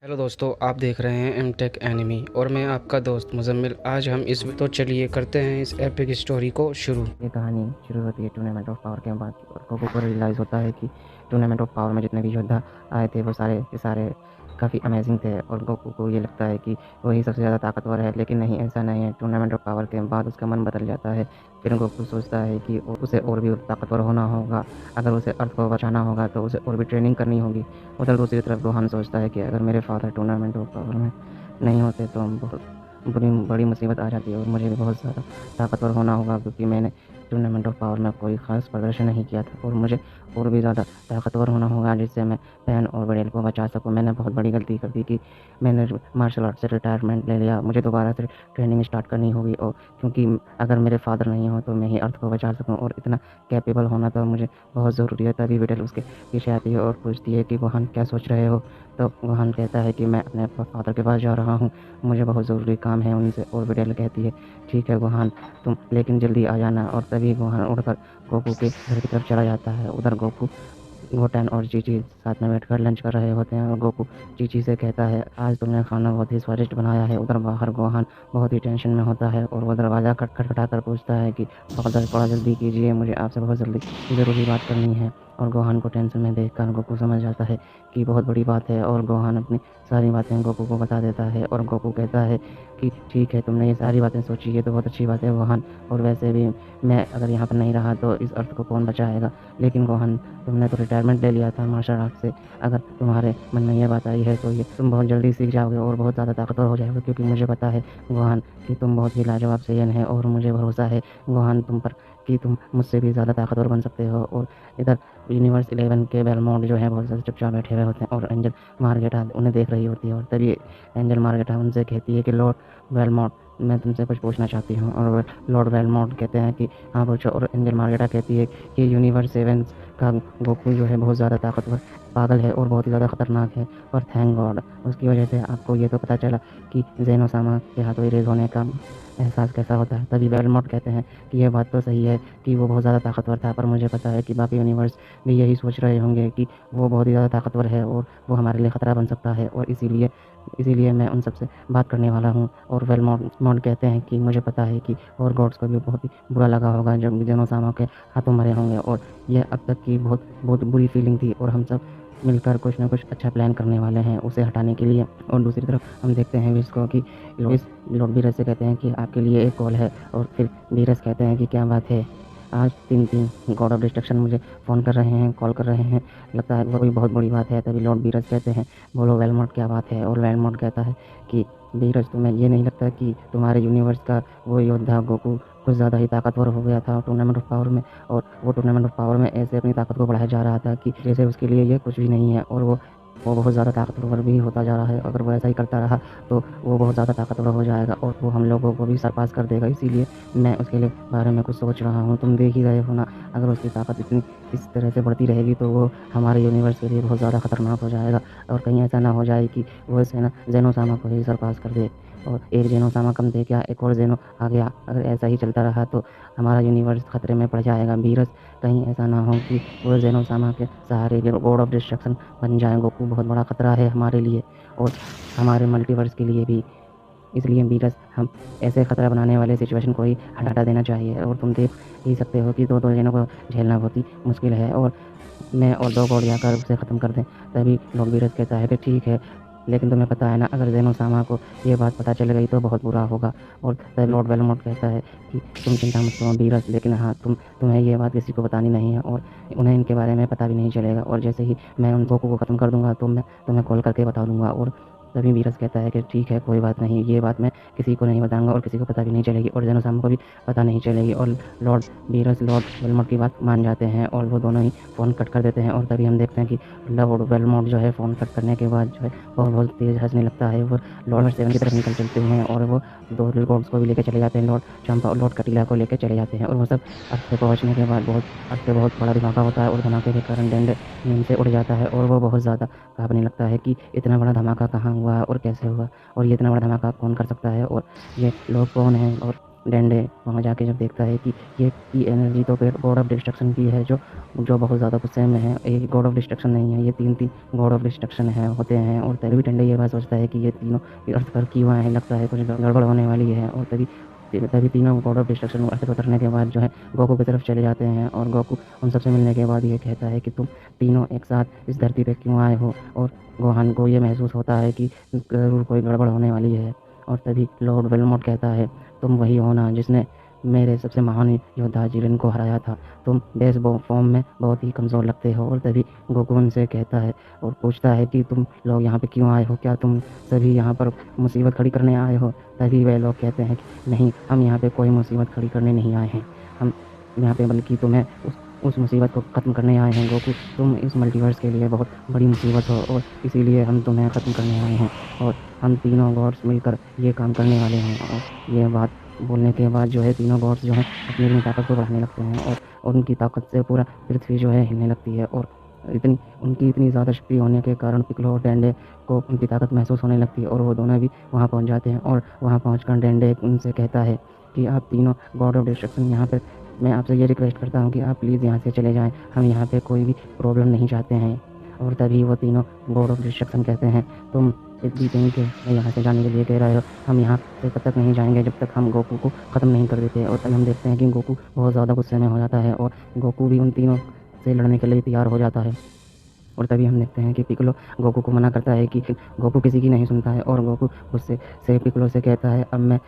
Hello दोस्तों, आप देख रहे हैं एम टेक एनिमी और मैं आपका दोस्त मुजम्मिल। आज हम इस तो चलिए करते हैं इस एपिक स्टोरी को शुरू। ये कहानी शुरू होती है टूर्नामेंट ऑफ पावर के बाद और कोको को रियलाइज़ होता है कि टूर्नामेंट ऑफ पावर में जितने भी योद्धा आए थे वो सारे के सारे काफ़ी अमेजिंग थे और गोकू को ये लगता है कि वही सबसे ज़्यादा ताकतवर है। लेकिन नहीं, ऐसा नहीं है। टूर्नामेंट ऑफ पावर के बाद उसका मन बदल जाता है। फिर गोकू सोचता है कि उसे और भी ताकतवर होना होगा। अगर उसे अर्थ को बचाना होगा तो उसे और भी ट्रेनिंग करनी होगी। उधर दूसरी तरफ गोहान सोचता है कि अगर मेरे फादर टूर्नामेंट ऑफ पावर में नहीं होते तो बहुत बड़ी मुसीबत आ जाती है और मुझे भी बहुत ज़्यादा ताकतवर होना होगा, क्योंकि मैंने टूर्नामेंट ऑफ पावर में कोई ख़ास प्रदर्शन नहीं किया था और मुझे और भी ज़्यादा ताकतवर होना होगा जिससे मैं पैन और बड़ेल को बचा सकूँ। मैंने बहुत बड़ी गलती कर दी कि मैंने मार्शल आर्ट से रिटायरमेंट ले लिया। मुझे दोबारा से ट्रेनिंग स्टार्ट करनी होगी, और क्योंकि अगर मेरे फादर नहीं हो तो मैं ही अर्थ को बचा सकूँ, और इतना कैपेबल होना तो मुझे बहुत ज़रूरी है। तभी बेटेल उसके पीछे आती है और पूछती है कि गोहान क्या सोच रहे हो। तो गोहान कहता है कि मैं अपने फादर के पास जा रहा हूँ, मुझे बहुत ज़रूरी काम है उनसे। और बेटेल कहती है ठीक है गोहान, तुम लेकिन जल्दी आ जाना। और तभी गोहान उड़कर गोकू के घर की तरफ चला जाता है। उधर गोकू, गोटेन और चीची साथ में बैठकर लंच कर रहे होते हैं और गोकू चीची से कहता है आज तुमने खाना बहुत ही स्वादिष्ट बनाया है। उधर बाहर गोहान बहुत ही टेंशन में होता है और वो दरवाज़ा खटखटा कर पूछता है कि फादर थोड़ा जल्दी कीजिए, मुझे आपसे बहुत जल्दी ज़रूरी बात करनी है। और गोहान को टेंशन में देखकर गोकू समझ जाता है कि बहुत बड़ी बात है और गोहान अपनी सारी बातें गोकू को बता देता है। और गोकू कहता है कि ठीक है, तुमने ये सारी बातें सोची, ये तो बहुत अच्छी बात है गोहान, और वैसे भी मैं अगर यहाँ पर नहीं रहा तो इस अर्थ को कौन बचाएगा। लेकिन गोहान, तुमने तो रिटायरमेंट ले लिया था मार्शल आर्ट से। अगर तुम्हारे मन में ये बात आई है तो ये तुम बहुत जल्दी सीख जाओगे और बहुत ज़्यादा ताकतवर हो जाओगे, क्योंकि मुझे पता है गोहान कि तुम बहुत ही लाजवाब सयन है और मुझे भरोसा है गोहान तुम पर कि तुम मुझसे भी ज़्यादा ताकतवर बन सकते हो। और इधर यूनिवर्स 11 के बेलमोंट जो है बहुत ज़्यादा चुपचाप बैठे हुए होते हैं और एंजल मार्गेटा उन्हें देख रही होती है। और तभी एंजल मार्गेटा उनसे कहती है कि लॉर्ड बेलमोंट, मैं तुमसे कुछ पूछना चाहती हूँ। और लॉर्ड बेलमोंट कहते हैं कि हाँ पूछो। और एंजल मार्गेटा कहती है कि यूनिवर्स 7 का गोकू जो है बहुत ज़्यादा ताकतवर पागल है और बहुत ही ज़्यादा खतरनाक है, और थैंक गॉड उसकी वजह से आपको ये तो पता चला कि ज़ेनोसामा के हाथों इरेज़ होने का एहसास कैसा होता है। तभी बेलमोंट कहते हैं कि ये बात तो सही है कि वो बहुत ज़्यादा ताकतवर था, पर मुझे पता है कि बाकी यूनिवर्स भी यही सोच रहे होंगे कि वो बहुत ही ज़्यादा ताकतवर है और वो हमारे लिए ख़तरा बन सकता है, और इसीलिए मैं उन सबसे बात करने वाला हूँ। और बेलमोंट कहते हैं कि मुझे पता है कि और गॉड्स को भी बहुत ही बुरा लगा होगा जब ज़ेनोसामा के हाथों मरे होंगे, और यह अब तक की बहुत बहुत बुरी फीलिंग थी, और हम सब मिलकर कुछ ना कुछ अच्छा प्लान करने वाले हैं उसे हटाने के लिए। और दूसरी तरफ हम देखते हैं विश को कि इस लॉर्ड बीरज से कहते हैं कि आपके लिए एक कॉल है। और फिर बीरज कहते हैं कि क्या बात है। आज 3 गॉड ऑफ डिस्ट्रक्शन मुझे फ़ोन कर रहे हैं, कॉल कर रहे हैं, लगता है वो कोई बहुत बड़ी बात है। तभी लॉर्ड बीरज कहते हैं बोलो वेलमोट क्या बात है। और वेलमोट कहता है कि बीरज, तुम्हें ये नहीं लगता कि तुम्हारे यूनिवर्स का वो योद्धा गोकू कुछ ज़्यादा ही ताकतवर हो गया था टूर्नामेंट ऑफ पावर में, और वो टूर्नामेंट ऑफ पावर में ऐसे अपनी ताकत को बढ़ाया जा रहा था कि जैसे उसके लिए ये कुछ भी नहीं है, और वो बहुत ज़्यादा ताकतवर भी होता जा रहा है। अगर वो ऐसा ही करता रहा तो वो बहुत ज़्यादा ताकतवर हो जाएगा और वो हम लोगों को भी सरपास कर देगा। इसीलिए मैं उसके लिए बारे में कुछ सोच रहा हूँ। तुम देख ही रहे हो ना, अगर उसकी ताकत इतनी इस तरह से बढ़ती रहेगी तो वो हमारे यूनिवर्स के लिए बहुत ज़्यादा खतरनाक हो जाएगा, और कहीं ऐसा ना हो जाए कि वो इसे ना ज़ेनोसामा को ही सरपास कर दे, और एक ज़ेनोसामा कम दे क्या एक और ज़ेनो आ गया। अगर ऐसा ही चलता रहा तो हमारा यूनिवर्स खतरे में पड़ जाएगा। बीरस, कहीं ऐसा ना हो कि वो ज़ेनोसामा के सहारे गॉड ऑफ डिस्ट्रक्शन बन जाए। गोकू बहुत बड़ा खतरा है हमारे लिए और हमारे मल्टीवर्स के लिए भी। इसलिए बीरस, हम ऐसे खतरा बनाने वाले सिचुएशन को ही हटा देना चाहिए। और तुम देख ही सकते हो कि 2-2 जनों को झेलना बहुत ही मुश्किल है, और मैं और 2 गॉड जाकर उसे ख़त्म कर दें। तभी लॉर्ड बीरस कहता है कि ठीक है, लेकिन तुम्हें पता है ना, अगर ज़ेनोसामा को ये बात पता चल गई तो बहुत बुरा होगा। और तब लॉर्ड वेलमोट कहता है कि तुम चिंता मत करो बीरस, लेकिन हाँ, तुम्हें ये बात किसी को बतानी नहीं है और उन्हें इनके बारे में पता भी नहीं चलेगा, और जैसे ही मैं उन गोकू को ख़त्म कर दूँगा तो मैं तुम्हें कॉल करके बता दूँगा। और तभी बीरस कहता है कि ठीक है, कोई बात नहीं, ये बात मैं किसी को नहीं बताऊँगा और किसी को पता भी नहीं चलेगी और ज़ेनोसामा को भी पता नहीं चलेगी। और लॉर्ड वेलमोट की बात मान जाते हैं और वो दोनों ही फ़ोन कट कर देते हैं। और तभी हम देखते हैं कि लॉर्ड वेलमोट जो है फ़ोन कट करने के बाद जो है वो बहुत तेज़ हँसने लगता है। वो लॉर्ड 7 की तरफ निकल चलते हैं और वो 2 लॉर्ड्स को भी लेके चले जाते हैं, लॉर्ड चंपा और लॉर्ड कटीला को लेके चले जाते हैं। और वो सब अर्थ पे पहुँचने के बाद अर्थ पे बहुत बड़ा धमाका होता है और धमाके के कारण डेंड नींद से उड़ जाता है और वो बहुत ज़्यादा काँपने लगता है कि इतना बड़ा धमाका कहाँ हुआ और कैसे हुआ, और ये इतना बड़ा धमाका कौन कर सकता है, और ये लोग कौन हैं, और डेंडे वहाँ जाके जब देखता है कि ये की एनर्जी तो गॉड ऑफ डिस्ट्रक्शन की है, जो जो बहुत ज़्यादा गुस्से में है। ये गॉड ऑफ डिस्ट्रक्शन नहीं है, ये तीन गॉड ऑफ डिस्ट्रक्शन है होते हैं। और तभी भी डेंडे ये बात सोचता है कि ये तीनों अर्थ पर क्यों आए हैं, लगता है कुछ गड़बड़ होने वाली है। और तभी तभी तीनों गॉड ऑफ डिस्ट्रक्शन अर्थ पर उतरने के बाद जो है गोकू की तरफ चले जाते हैं। और गोकू उन सबसे मिलने के बाद ये कहता है कि तुम तीनों एक साथ इस धरती पे क्यों आए हो। और गोहान को ये महसूस होता है कि ज़रूर कोई गड़बड़ होने वाली है। और तभी लॉर्ड वेलमोट कहता है, तुम वही हो ना जिसने मेरे सबसे महान योद्धा जिरेन को हराया था। तुम बेस फॉर्म में बहुत ही कमज़ोर लगते हो। और तभी गोकू उनसे कहता है और पूछता है कि तुम लोग यहाँ पे क्यों आए हो, क्या तुम सभी यहाँ पर मुसीबत खड़ी करने आए हो। तभी वे लोग कहते हैं कि नहीं, हम यहाँ पे कोई मुसीबत खड़ी करने नहीं आए हैं, हम यहाँ पे बल्कि तुम्हें उस मुसीबत को ख़त्म करने आए हैं। गोकू, तुम इस मल्टीवर्स के लिए बहुत बड़ी मुसीबत हो और इसीलिए हम तुम्हें ख़त्म करने आए हैं। और हम तीनों गॉड्स मिलकर ये काम करने वाले हैं। और ये बात बोलने के बाद जो है तीनों गॉड्स जो हैं अपनी अपनी ताकत को बढ़ाने लगते हैं। और उनकी ताकत से पूरा पृथ्वी जो है हिलने लगती है। और इतनी ज़्यादा शक्ति होने के कारण पिक्कोलो और डेंडे को उनकी ताकत महसूस होने लगती है। और वो दोनों भी वहाँ पहुँच जाते हैं। और वहाँ पहुँचकर डेंडे उनसे कहता है कि आप तीनों गॉड ऑफ डिस्ट्रक्शन यहाँ पर, मैं आपसे ये रिक्वेस्ट करता हूँ कि आप प्लीज़ यहाँ से चले जाएँ, हम यहाँ पे कोई भी प्रॉब्लम नहीं चाहते हैं। और तभी वो तीनों गॉड ऑफ डिस्ट्रक्शन कहते हैं, तुम इस भी कहीं के यहाँ से जाने के लिए कह रहे हो, हम यहाँ से तब तक नहीं जाएंगे जब तक हम गोकू को ख़त्म नहीं कर देते। और तभी हम देखते हैं कि गोकू बहुत ज़्यादा गुस्से में हो जाता है और गोकू भी उन तीनों से लड़ने के लिए तैयार हो जाता है। और तभी हम देखते हैं कि पिक्कोलो गोकू को मना करता है कि गोकू किसी की नहीं सुनता है। और गोकू गुस्से से पिक्कोलो से कहता है, अब मैं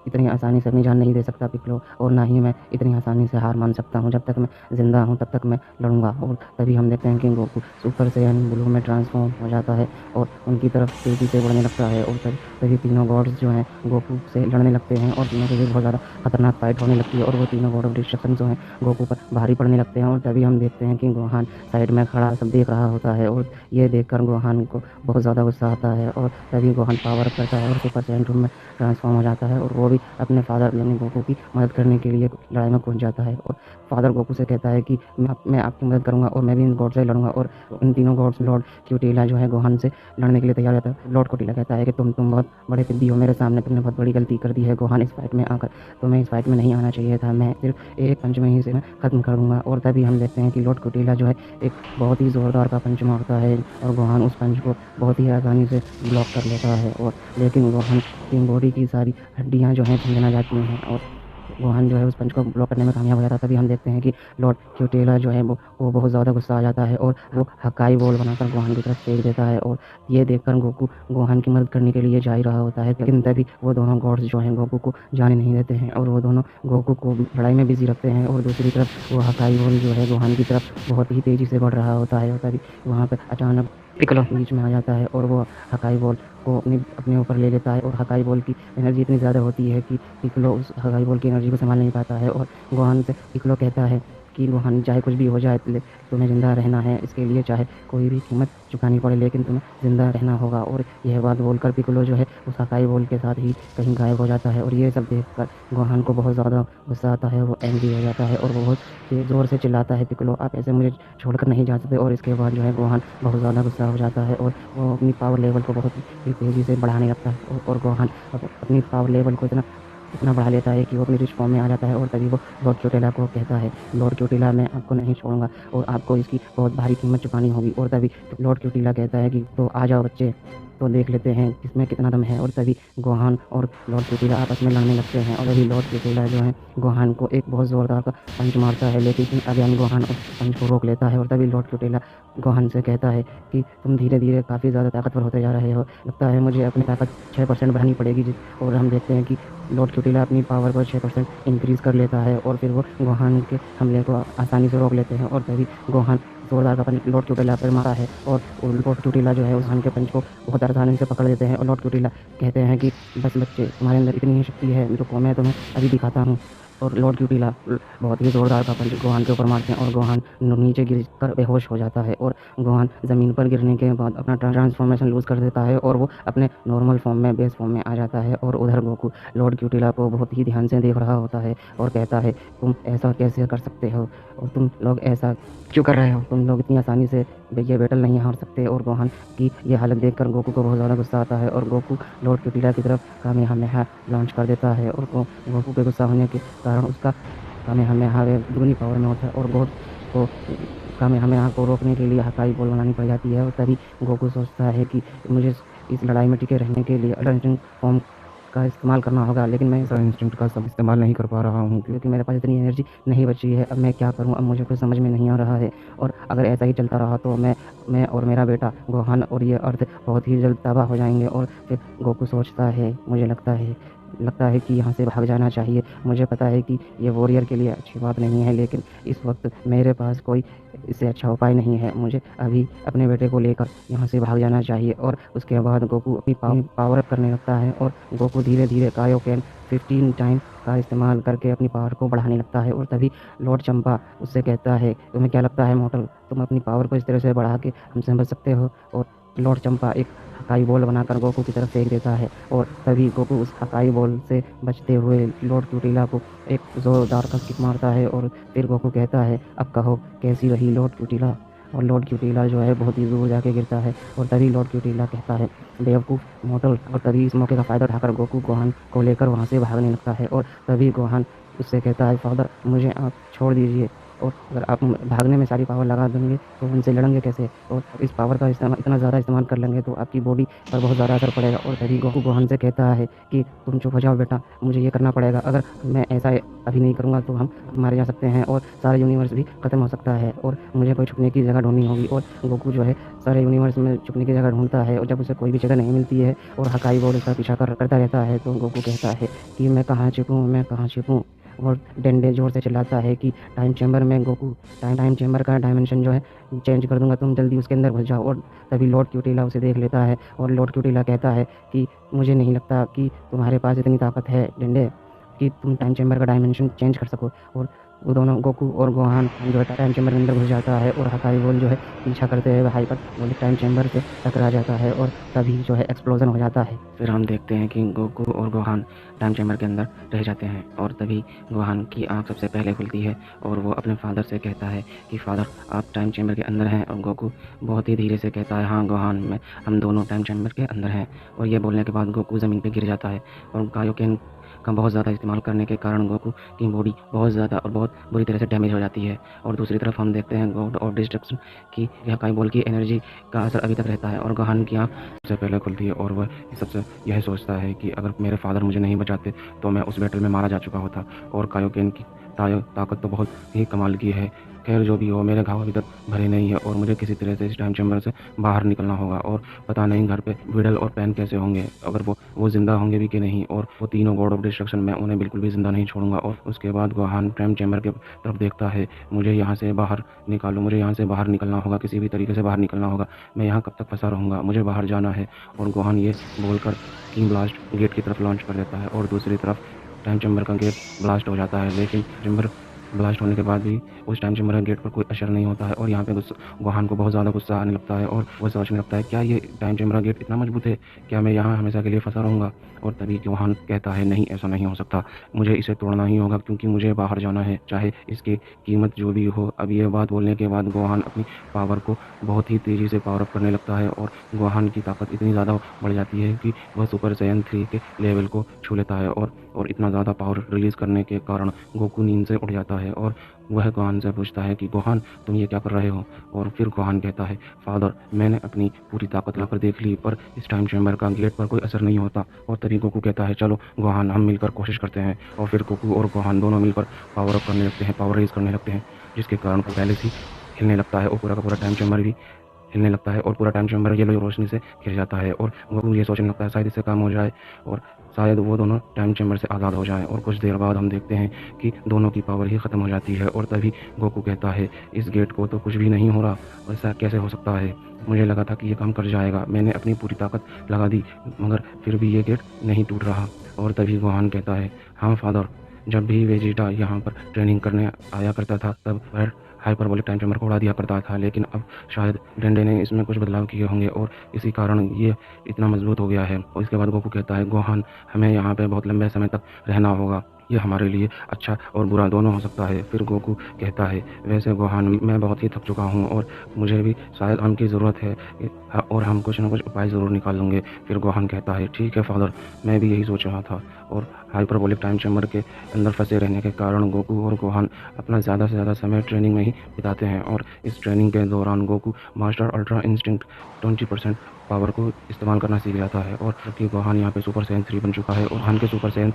इतनी आसानी से अपनी जान नहीं दे सकता पिक्कोलो, और ना ही मैं इतनी आसानी से हार मान सकता हूँ। जब तक मैं ज़िंदा हूँ तब तक मैं लड़ूंगा। और तभी हम देखते हैं कि गोकू सुपर सैयन ब्लू में ट्रांसफॉर्म हो जाता है और उनकी तरफ तेज़ी से बढ़ने लगता है। और तभी तीनों गॉड्स जो हैं गोकू से लड़ने लगते हैं और तीनों के बीच बहुत ज़्यादा खतरनाक फाइट होने लगती है। और वो तीनों गॉड ऑफ डिस्ट्रक्शन जो हैं गोकू पर भारी पड़ने लगते हैं। और तभी हम देखते हैं कि गोहान साइड में खड़ा सब देख रहा होता है। और ये देखकर गोहान को बहुत ज़्यादा गुस्सा आता है। और तभी गोहान पावर अप करता है और सुपर सैयन रूम में ट्रांसफॉर्म हो जाता है। और वो भी अपने फादर यानी गोकू की मदद करने के लिए लड़ाई में पहुंच जाता है। और फादर गोकू से कहता है कि मैं आपकी मदद करूंगा और मैं भी इन गॉड से लड़ूंगा। और इन तीनों गॉड्स लॉर्ड क्यूटीला जो है गोहान से लड़ने के लिए तैयार रहता है। लॉर्ड क्यूटीला कहता है कि तुम बहुत बड़े पिद्दी हो मेरे सामने, तुमने बहुत बड़ी गलती कर दी है गोहान इस फाइट में आकर, तुम्हें इस फाइट में नहीं आना चाहिए था, मैं सिर्फ एक पंच में ही से ख़त्म कर दूंगा। और तभी हम देखते हैं कि लॉर्ड क्यूटीला जो है एक बहुत ही ज़ोरदार का पंच मारता है और गोहान उस पंच को बहुत ही आसानी से ब्लॉक कर लेता है। और लेकिन गोहान की बॉडी की सारी हड्डियाँ जो हैं छिन जाती हैं और गोहान जो है उस पंच को ब्लॉक करने में कामयाब हो जाता है। तभी हम देखते हैं कि लॉर्ड क्यूटेला जो है वो बहुत ज़्यादा गुस्सा आ जाता है और वो हकाई बॉल बनाकर गोहान की तरफ फेंक देता है। और ये देखकर गोकू गोहान की मदद करने के लिए जा ही रहा होता है, लेकिन तभी वो दोनों गॉड्स जो हैं गोकू को जाने नहीं देते हैं और वो दोनों गोकू को लड़ाई में बिजी रखते हैं। और दूसरी तरफ वो हकाई बॉल जो है गोहान की तरफ बहुत ही तेज़ी से बढ़ रहा होता है। और तभी वहाँ पर अचानक पिक्कोलो बीच में आ जाता है और वो हकाई बॉल को अपने ऊपर ले लेता है। और हकाई बॉल की एनर्जी इतनी ज़्यादा होती है कि पिक्कोलो उस हकाई बॉल की एनर्जी को संभाल नहीं पाता है। और गोहान से पिक्कोलो कहता है कि गोहान, चाहे कुछ भी हो जाए तुम्हें ज़िंदा रहना है, इसके लिए चाहे कोई भी कीमत चुकानी पड़े, लेकिन तुम्हें ज़िंदा रहना होगा। और यह बात बोलकर पिक्कोलो जो है उस हकाई बॉल के साथ ही कहीं गायब हो जाता है। और ये सब देखकर गोहान को बहुत ज़्यादा गुस्सा आता है, वो एंग्री हो जाता है और वो बहुत ज़ोर से चिल्लाता है, पिक्कोलो आप ऐसे मुझे छोड़कर नहीं जा सकते। और इसके बाद जो है गोहान बहुत ज़्यादा गुस्सा हो जाता है और वो अपनी पावर लेवल को बहुत ही तेज़ी से बढ़ाने लगता है। और गोहान अपनी पावर लेवल को इतना बढ़ा लेता है कि वो अपनी रिच फॉर्म में आ जाता है। और तभी वो लॉर्ड क्यूटेला को कहता है, लॉर्ड क्यूटेला मैं आपको नहीं छोड़ूंगा और आपको इसकी बहुत भारी कीमत चुकानी होगी। और तभी लॉर्ड क्यूटेला कहता है कि तो आ जाओ बच्चे, तो देख लेते हैं किसमें कितना दम है। और तभी गोहान और लॉर्ड क्यूटेला आपस में लड़ने लगते हैं। और तभी लॉर्ड क्यूटेला जो है गोहान को एक बहुत ज़ोरदार का पंच मारता है, लेकिन अगेन गोहान उस पंच को रोक लेता है। और तभी लॉर्ड क्यूटेला गोहान से कहता है कि तुम धीरे धीरे काफ़ी ज़्यादा ताकतवर होते जा रहे हो, लगता है मुझे अपनी ताकत 6% बढ़ानी पड़ेगी। और हम देखते हैं कि लॉर्ड क्यूटेला अपनी पावर को 6% इंक्रीज़ कर लेता है और फिर वो गोहान के हमले को आसानी से रोक लेते हैं। और तभी गोहान ज़ोरदार का पंच लॉर्ड क्यूटेला पर मारा है और लॉर्ड क्यूटेला जो है उस गोहान के पंच को बहुत आसानी से पकड़ लेते हैं। और लॉर्ड क्यूटेला कहते हैं कि बस बच्चे, तुम्हारे अंदर इतनी ही शक्ति है, रुको मैं तुम्हें अभी दिखाता हूँ। और लॉर्ड क्यूटेला बहुत ही ज़ोरदार का पंच गोहान के ऊपर मारते हैं और गोहान नीचे गिर कर बेहोश हो जाता है। और गोहान ज़मीन पर गिरने के बाद अपना ट्रांसफॉर्मेशन लूज़ कर देता है और वो अपने नॉर्मल फॉर्म में, बेस फॉर्म में आ जाता है। और उधर गोकू लॉर्ड क्यूटेला को बहुत ही ध्यान से देख रहा होता है और कहता है, तुम ऐसा कैसे कर सकते हो और तुम लोग ऐसा क्यों कर रहे हो, तुम लोग इतनी आसानी से ये बैटल नहीं हार सकते। और गोहान की ये हालत देखकर गोकू को बहुत ज़्यादा गुस्सा आता है और गोकू लॉर्ड क्यूटिला की तरफ कामेहामेहा लॉन्च कर देता है। और गोकू के गुस्सा होने के कारण उसका कामेहामेहा दुगनी पावर में होता है और गोड को कामेहामेहा को रोकने के लिए हकाई बॉल बनानी पड़ जाती है। और तभी गोकू सोचता है कि मुझे इस लड़ाई में टिके रहने के लिए अल्टर इंस्टिंक्ट फॉर्म का इस्तेमाल करना होगा, लेकिन मैं अल्टर इंस्टिंक्ट का सब इस्तेमाल नहीं कर पा रहा हूँ क्योंकि मेरे पास इतनी एनर्जी नहीं बची है। अब मैं क्या करूँ, अब मुझे कुछ समझ में नहीं आ रहा है। और अगर ऐसा ही चलता रहा तो मैं और मेरा बेटा गोहान और ये अर्थ बहुत ही जल्द तबाह हो जाएंगे। और फिर गोकू सोचता है, मुझे लगता है कि यहाँ से भाग जाना चाहिए। मुझे पता है कि ये वॉरियर के लिए अच्छी बात नहीं है, लेकिन इस वक्त मेरे पास कोई इससे अच्छा उपाय नहीं है। मुझे अभी अपने बेटे को लेकर यहाँ से भाग जाना चाहिए। और उसके बाद गोकू अपनी पावर अप करने लगता है और गोकू धीरे धीरे कायोकेन 15 टाइम का इस्तेमाल करके अपनी पावर को बढ़ाने लगता है। और तभी लॉर्ड चंपा उससे कहता है, तुम्हें क्या लगता है मॉर्टल, तुम अपनी पावर को इस तरह से बढ़ा के हमसे बच सकते हो? और लॉर्ड चंपा एक हकाई बॉल बनाकर गोकू की तरफ फेंक देता है और तभी गोकू उस हकाई बॉल से बचते हुए लॉर्ड क्यूटिला को एक ज़ोरदार का किक मारता है। और फिर गोकू कहता है, अब कहो कैसी रही लॉर्ड क्यूटिला? और लॉर्ड क्यूटिला जो है बहुत ही दूर जाके गिरता है। और तभी लॉर्ड क्यूटिला कहता है, बेवकूफ़ मॉर्टल। और तभी इस मौके का फ़ायदा उठाकर गोकू गोहान को लेकर वहाँ से भागने लगता है। और तभी गोहान उससे कहता है, फादर मुझे आप छोड़ दीजिए, और अगर आप भागने में सारी पावर लगा देंगे तो उनसे लड़ेंगे कैसे? और इस पावर का इतना ज़्यादा इस्तेमाल कर लेंगे तो आपकी बॉडी पर बहुत ज़्यादा असर पड़ेगा। और तभी गोकू गोहान से कहता है कि तुम चुप हो जाओ बेटा, मुझे ये करना पड़ेगा। अगर मैं ऐसा अभी नहीं करूँगा तो हम मारे जा सकते हैं और सारा यूनिवर्स भी ख़त्म हो सकता है और मुझे कोई छुपने की जगह ढूँढनी होगी। और गोकू जो है सारे यूनिवर्स में छुपने की जगह ढूँढता है और जब उसे कोई भी जगह नहीं मिलती है और हकाई बॉल उसका पीछा करता रहता है तो गोकू कहता है कि मैं कहाँ छिपूँ, मैं कहाँ छिपूँ? और डेंडे ज़ोर से चिल्लाता है कि टाइम चैम्बर में गोकू, टाइम चैम्बर का डायमेंशन जो है चेंज कर दूँगा, तुम जल्दी उसके अंदर घुस जाओ। और तभी लॉर्ड क्यूटिला उसे देख लेता है और लॉर्ड क्यूटिला कहता है कि मुझे नहीं लगता कि तुम्हारे पास इतनी ताकत है डेंडे कि तुम टाइम चैम्बर का डायमेंशन चेंज कर सको। और वो दोनों गोकू और गोहान जो है टाइम चैम्बर के अंदर घुस जाता है और हकाई बॉल जो है पीछा करते हुए हाइपर बॉल टाइम चैम्बर से टकरा जाता है और तभी जो है एक्सप्लोजन हो जाता है। फिर हम देखते हैं कि गोकू और गोहान टाइम चैम्बर के अंदर रह जाते हैं और तभी गोहान की आँख सबसे पहले खुलती है और वो अपने फादर से कहता है कि फादर आप टाइम चैम्बर के अंदर हैं। और गोकू बहुत ही धीरे से कहता है, हाँ गोहान, हम दोनों टाइम चैम्बर के अंदर हैं। और ये बोलने के बाद गोकू ज़मीन पर गिर जाता है और कायोकेन का बहुत ज़्यादा इस्तेमाल करने के कारण गोकू की बॉडी बहुत ज़्यादा और बहुत बुरी तरह से डैमेज हो जाती है। और दूसरी तरफ हम देखते हैं गॉड ऑफ डिस्ट्रक्शन की हकाई बॉल की एनर्जी का असर अभी तक रहता है और गोहान की आँख सबसे पहले खुलती है और वह सबसे यह सोचता है कि अगर मेरे फादर मुझे नहीं बचाते तो मैं उस बैटल में मारा जा चुका होता। और कायोकेन की ताकत तो बहुत ही कमाल की है। खैर जो भी हो, मेरे घाव अभी तक भरे नहीं है और मुझे किसी तरह से इस टाइम चैम्बर से बाहर निकलना होगा। और पता नहीं घर पे विडल और पैन कैसे होंगे, अगर वो ज़िंदा होंगे भी कि नहीं। और वो तीनों गॉड ऑफ डिस्ट्रक्शन, मैं उन्हें बिल्कुल भी ज़िंदा नहीं छोड़ूंगा। और उसके बाद गोहान टाइम चैम्बर के तरफ देखता है, मुझे यहाँ से बाहर निकालो, मुझे यहाँ से बाहर निकलना होगा, किसी भी तरीके से बाहर निकलना होगा, मैं यहाँ कब तक फंसा रहूँगा, मुझे बाहर जाना है। और गोहान ये बोलकर किंग ब्लास्ट गेट की तरफ लॉन्च कर देता है और दूसरी तरफ टाइम चैम्बर का गेट ब्लास्ट हो जाता है। लेकिन चैम्बर ब्लास्ट होने के बाद भी उस टाइम चैम्बर गेट पर कोई असर नहीं होता है और यहाँ पे गोहान को बहुत ज़्यादा गुस्सा आने लगता है और वह सोचने लगता है, क्या ये टाइम चैम्बर गेट इतना मजबूत है, क्या मैं यहाँ हमेशा के लिए फंसा रहूँगा? और तभी गोहान कहता है, नहीं ऐसा नहीं हो सकता, मुझे इसे तोड़ना ही होगा क्योंकि मुझे बाहर जाना है, चाहे इसकी कीमत जो भी हो। अब ये बात बोलने के बाद गोहान अपनी पावर को बहुत ही तेज़ी से पावर अप करने लगता है और गोहान की ताकत इतनी ज़्यादा बढ़ जाती है कि वह सुपर सैयन 3 के लेवल को छू लेता है और इतना ज़्यादा पावर रिलीज़ करने के कारण गोकू नींद से उठ जाता है और वह गोहान से पूछता है कि गोहान तुम ये क्या कर रहे हो? और फिर गोहान कहता है, फादर मैंने अपनी पूरी ताकत लाकर देख ली पर इस टाइम चैम्बर का गेट पर कोई असर नहीं होता। और तभी गोकू कहता है, चलो गोहान हम मिलकर कोशिश करते हैं। और फिर गोकू और गोहान दोनों मिलकर पावर अप करने लगते हैं, पावर रेज करने लगते हैं, जिसके कारण पहले से हिलने लगता है और पूरा का पूरा टाइम चैम्बर भी हिलने लगता है और पूरा टाइम चैम्बर येलो रोशनी से घिर जाता है। और गोकू ये सोचने लगता है शायद इससे काम हो जाए और शायद वो दोनों टाइम चैम्बर से आज़ाद हो जाएं। और कुछ देर बाद हम देखते हैं कि दोनों की पावर ही ख़त्म हो जाती है और तभी गोकू कहता है, इस गेट को तो कुछ भी नहीं हो रहा, ऐसा कैसे हो सकता है? मुझे लगा था कि ये काम कर जाएगा, मैंने अपनी पूरी ताकत लगा दी मगर फिर भी ये गेट नहीं टूट रहा। और तभी गोहान कहता है, हाँ फादर, जब भी वेजिटा यहाँ पर ट्रेनिंग करने आया करता था तब वह हाइपरबोलिक टाइम चैम्बर को उड़ा दिया करता था, लेकिन अब शायद डेंडे ने इसमें कुछ बदलाव किए होंगे और इसी कारण ये इतना मजबूत हो गया है। और इसके बाद गोकू कहता है, गोहान हमें यहाँ पे बहुत लंबे समय तक रहना होगा ये हमारे लिए अच्छा और बुरा दोनों हो सकता है। फिर गोकू कहता है, वैसे गोहान मैं बहुत ही थक चुका हूँ और मुझे भी शायद आम की ज़रूरत है और हम कुछ न कुछ उपाय ज़रूर निकालेंगे। फिर गोहान कहता है, ठीक है फादर, मैं भी यही सोच रहा था। और हाइपरबोलिक टाइम चैम्बर के अंदर फंसे रहने के कारण गोकू और गोहान अपना ज़्यादा से ज़्यादा समय ट्रेनिंग में ही बिताते हैं और इस ट्रेनिंग के दौरान Goku master ultra instinct 20% power को इस्तेमाल करना सीख जाता है और क्योंकि गोहान यहाँ पे सुपर सैयन 3 बन चुका है और गोहान के सुपर सैयन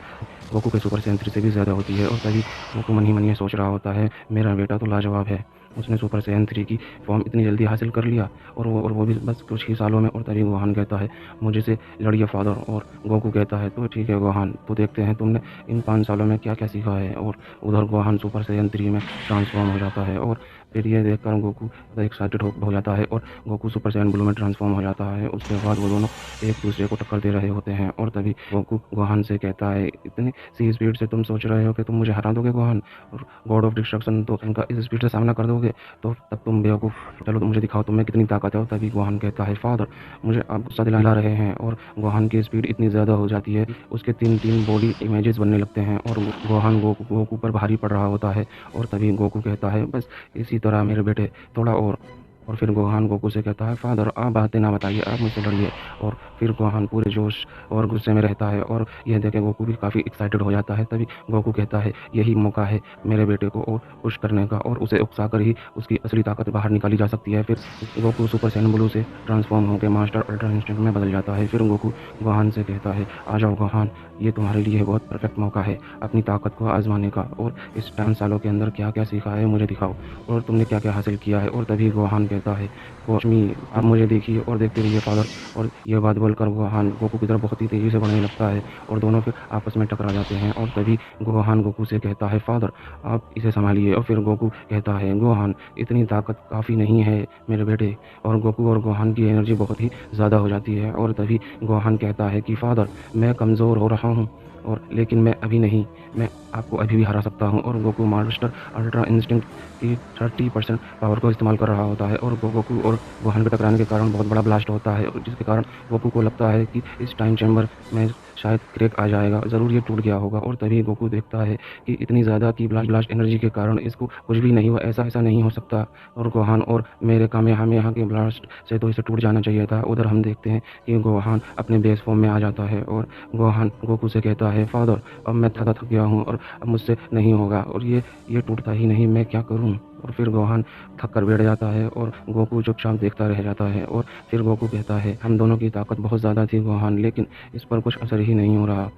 गोकू के सुपर सैयन 3 से भी ज़्यादा होती है और तभी गोकू मन ही मन ये सोच रहा होता है, मेरा बेटा तो लाजवाब है, उसने सुपर सैयन 3 की फॉर्म इतनी जल्दी हासिल कर लिया और वो भी बस कुछ ही सालों में। और तभी गोहान कहता है, मुझे से लड़िए फादर। और गोकू कहता है, तो ठीक है गोहान, तो देखते हैं तुमने इन 5 सालों में क्या क्या सीखा है। और उधर गोहान सुपर सैयन 3 में ट्रांसफॉर्म हो जाता है और फिर ये देखकर गोकू एक्साइटेड हो जाता है और गोकू सुपर सैयन ब्लू में ट्रांसफॉर्म हो जाता है। उसके बाद वो दोनों एक दूसरे को टक्कर दे रहे होते हैं और तभी गोकू गोहान से कहता है, इतनी सी स्पीड से तुम सोच रहे हो कि तुम मुझे हरा दोगे गोहान, और गॉड ऑफ डिस्ट्रक्शन तो इनका इस स्पीड से सामना कर दोगे, तो तब तुम बेवकूफ़, चलो तो मुझे दिखाओ तुम्हें कितनी ताकत है। तभी गोहान कहता है, फादर मुझे आप गुस्सा दिला रहे हैं। और गोहान की स्पीड इतनी ज़्यादा हो जाती है, उसके 3-3 बॉडी इमेजेस बनने लगते हैं और गोहान गोकू पर भारी पड़ रहा होता है। और तभी गोकू कहता है, बस इसी तरह मेरे बेटे, थोड़ा और फिर गोहान गोकू से कहता है, फादर आप बातें ना बताइए, आप मुझसे लड़िए। और फिर गोहान पूरे जोश और गुस्से में रहता है और यह देख के गोकू भी काफ़ी एक्साइटेड हो जाता है। तभी गोकू कहता है, यही मौका है मेरे बेटे को और पुश करने का और उसे उकसाकर ही उसकी असली ताकत बाहर निकाली जा सकती है। फिर गोकू सुपर सैयन ब्लू से ट्रांसफॉर्म होकर मास्टर अल्ट्रा इंस्टेंट में बदल जाता है। फिर गोकू गोहान से कहता है, आ जाओ गोहान, ये तुम्हारे लिए बहुत परफेक्ट मौका है अपनी ताकत को आजमाने का, और इस 5 सालों के अंदर क्या क्या सीखा है मुझे दिखाओ और तुमने क्या क्या हासिल किया है। और तभी गोहान कहता है, रोशनी आप मुझे देखिए और देखते रहिए फादर। और यह बात बोलकर गोहान गोकू की तरफ बहुत ही तेज़ी से बढ़ने लगता है और दोनों फिर आपस में टकरा जाते हैं। और तभी गोहान गोकू से कहता है, फादर आप इसे संभालिए। और फिर गोकू कहता है, गोहान इतनी ताकत काफ़ी नहीं है मेरे बेटे। और गोकू और गोहान की एनर्जी बहुत ही ज़्यादा हो जाती है और तभी गोहान कहता है कि फादर मैं कमज़ोर हो रहा हूँ और लेकिन मैं अभी नहीं, मैं आपको अभी भी हरा सकता हूँ। और गोकू मास्टर अल्ट्रा इंस्टिंक्ट की 30% पावर को इस्तेमाल कर रहा होता है और गोकू और गोहान के टकराने के कारण बहुत बड़ा ब्लास्ट होता है, और जिसके कारण गोकू को लगता है कि इस टाइम चैम्बर में शायद क्रैक आ जाएगा, ज़रूर ये टूट गया होगा। और तभी गोकू देखता है कि इतनी ज़्यादा की ब्लास्ट एनर्जी के कारण इसको कुछ भी नहीं हुआ, ऐसा नहीं हो सकता। और गोहान और मेरे कामेहामेहा के ब्लास्ट से तो इसे टूट जाना चाहिए था। उधर हम देखते हैं कि गोहान अपने बेस फॉर्म में आ जाता है और गोहान गोकू से कहता है, फादर अब मैं थक गया हूँ और अब मुझसे नहीं होगा और ये टूटता ही नहीं, मैं क्या करूँ। और फिर गोहान थक कर बैठ जाता है और गोकू चुपचाप देखता रह जाता है। और फिर गोकू कहता है, हम दोनों की ताकत बहुत ज़्यादा थी गोहान, लेकिन इस पर कुछ असर ही नहीं हो रहा,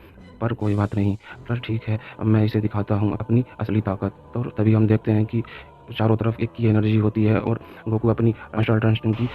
पर कोई बात नहीं, पर ठीक है अब मैं इसे दिखाता हूँ अपनी असली ताकत। और तभी हम देखते हैं कि चारों तरफ एक ही एनर्जी होती है और गोकू अपनी मास्टर ट्रांसटेंट की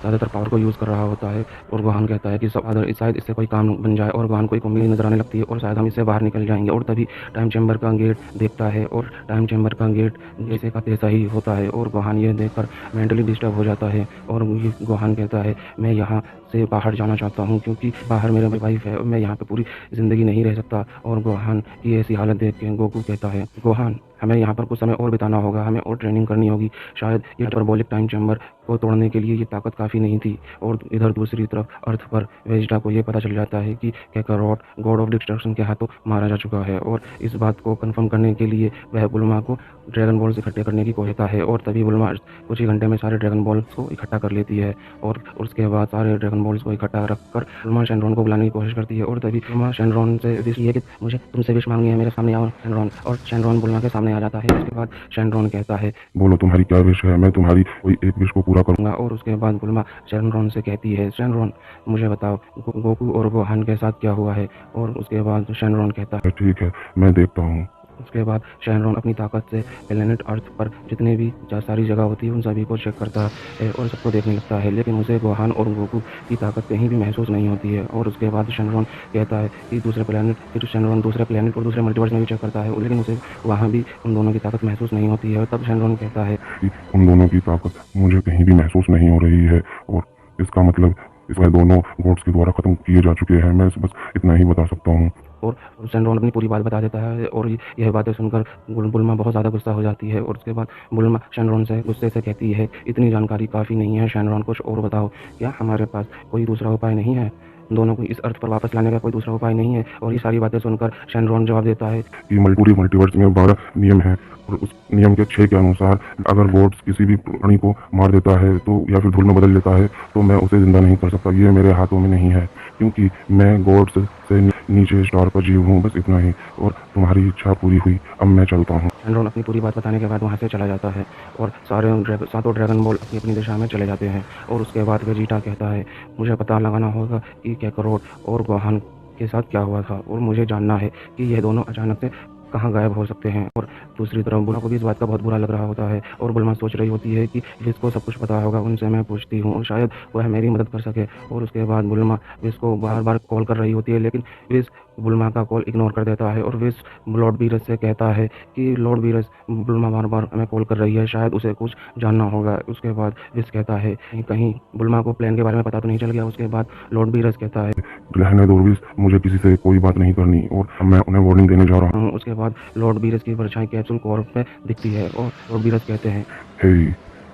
ज़्यादातर पावर को यूज़ कर रहा होता है। और गोहान कहता है कि शायद इससे कोई काम बन जाए, और गोहान को एक उम्मीद नज़र आने लगती है और शायद हम इससे बाहर निकल जाएंगे। और तभी टाइम चैम्बर का गेट देखता है और टाइम चैम्बर का गेट जैसे का तैसा ही होता है और गोहान ये देखकर मेंटली डिस्टर्ब हो जाता है। और गोहान कहता है, मैं यहाँ से बाहर जाना चाहता हूँ क्योंकि बाहर मेरा वाइफ है और मैं यहाँ पे पूरी ज़िंदगी नहीं रह सकता। और गोहान की ऐसी हालत देख के गोकू कहता है, गोहान हमें यहाँ पर कुछ समय और बिताना होगा, हमें और ट्रेनिंग करनी होगी, शायद ये हाइपरबोलिक टाइम चैम्बर को तोड़ने के लिए ये ताकत काफ़ी नहीं थी। और इधर दूसरी तरफ अर्थ पर वेजिटा को ये पता चल जाता है कि कैकारोट गॉड ऑफ डिस्ट्रक्शन के हाथों मारा जा चुका है और इस बात को कंफर्म करने के लिए वह बुल्मा को ड्रैगन बॉल्स इकट्ठे करने की कोशिश है। और तभी बुल्मा कुछ ही घंटे में सारे ड्रैगन बॉल्स को इकट्ठा कर लेती है और उसके बाद सारे ड्रैगन बॉल्स को इकट्ठा रखकर बुल्मा शेनरॉन को बुलाने की कोशिश करती है। और तभी बुल्मा शेनरॉन से विश ये कि मुझे तुमसे विश मांगनी है, मेरे सामने आओ शेनरॉन। और शेनरॉन बुल्मा के सामने आ जाता है। उसके बाद शेनरॉन कहता है, बोलो तुम्हारी क्या विश है, मैं तुम्हारी कोई एक विश को पूरा करूंगा। और उसके बाद बुल्मा शेनरॉन से कहती है, शेनरॉन मुझे बताओ गोकू और गोहान के साथ क्या हुआ है। और उसके बाद शेनरॉन कहता है, ठीक है मैं देखता हूँ। उसके बाद शेनरॉन अपनी ताकत से प्लेनेट अर्थ पर जितने भी सारी जगह होती है उन सभी को चेक करता है और सबको देखने लगता है, लेकिन उसे गोहान और गोकू की ताकत कहीं भी महसूस नहीं होती है। और उसके बाद शेनरॉन कहता है कि फिर शेनरॉन दूसरे प्लेनेट और दूसरे मल्टीवर्स में भी चेक करता है, लेकिन उसे वहाँ भी उन दोनों की ताकत महसूस नहीं होती है। और तब शेनरॉन कहता है कि उन दोनों की ताकत मुझे कहीं भी महसूस नहीं हो रही है और इसका मतलब इसमें दोनों गॉड्स के द्वारा खत्म किए जा चुके हैं, मैं बस इतना ही बता सकता हूँ। और शेनरॉन अपनी पूरी बात बता देता है और यह बातें सुनकर बुल्मा बहुत ज़्यादा गुस्सा हो जाती है। और उसके बाद बुल्मा शेनरॉन से गुस्से से कहती है, इतनी जानकारी काफ़ी नहीं है शेनरॉन, कुछ और बताओ, क्या हमारे पास कोई दूसरा उपाय नहीं है। दोनों को इस अर्थ पर वापस लाने का कोई दूसरा उपाय नहीं है। और ये सारी बातें सुनकर शैनरॉन जवाब देता है कि पूरी मल्टीवर्स में 12 नियम हैं और उस नियम के 6 के अनुसार अगर गॉड्स किसी भी प्राणी को मार देता है तो या फिर धूल में बदल देता है तो मैं उसे जिंदा नहीं कर सकता। ये मेरे हाथों में नहीं है क्योंकि मैं गॉड्स से नीचे स्टार का जीव हूँ, बस इतना ही। और तुम्हारी इच्छा पूरी हुई, अब मैं चलता हूँ। शैनरॉन अपनी पूरी बात बताने के बाद वहाँ से चला जाता है और सातों ड्रैगन बॉल अपनी अपनी दिशा में चले जाते हैं। और उसके बाद वेजिटा कहता है मुझे पता लगाना होगा कि कैकरोट और गोहान के साथ क्या हुआ था और मुझे जानना है कि यह दोनों अचानक से कहाँ गायब हो सकते हैं। और दूसरी तरफ बुल्मा को भी इस बात का बहुत बुरा लग रहा होता है और बुल्मा सोच रही होती है कि विस को सब कुछ पता होगा, उनसे मैं पूछती हूँ और शायद वह मेरी मदद कर सके। और उसके बाद बुल्मा विस को बार बार कॉल कर रही होती है लेकिन विस बुल्मा का कॉल इग्नोर कर देता है और विस लॉर्ड बीरस से कहता है कि लॉर्ड बीरस बुल्मा बार बार हमें कॉल कर रही है, शायद उसे कुछ जानना होगा। उसके बाद विस कहता है कहीं बुल्मा को प्लान के बारे में पता तो नहीं चल गया। उसके बाद लॉर्ड बीरस कहता है रहने दो विस, मुझे किसी से कोई बात नहीं करनी और मैं उन्हें वार्निंग देने जा रहा हूँ। उसके बाद लॉर्ड बीरस की परछाई कैप्सूल कॉर्प में दिखती है और लॉर्ड बीरस कहते हैं हे,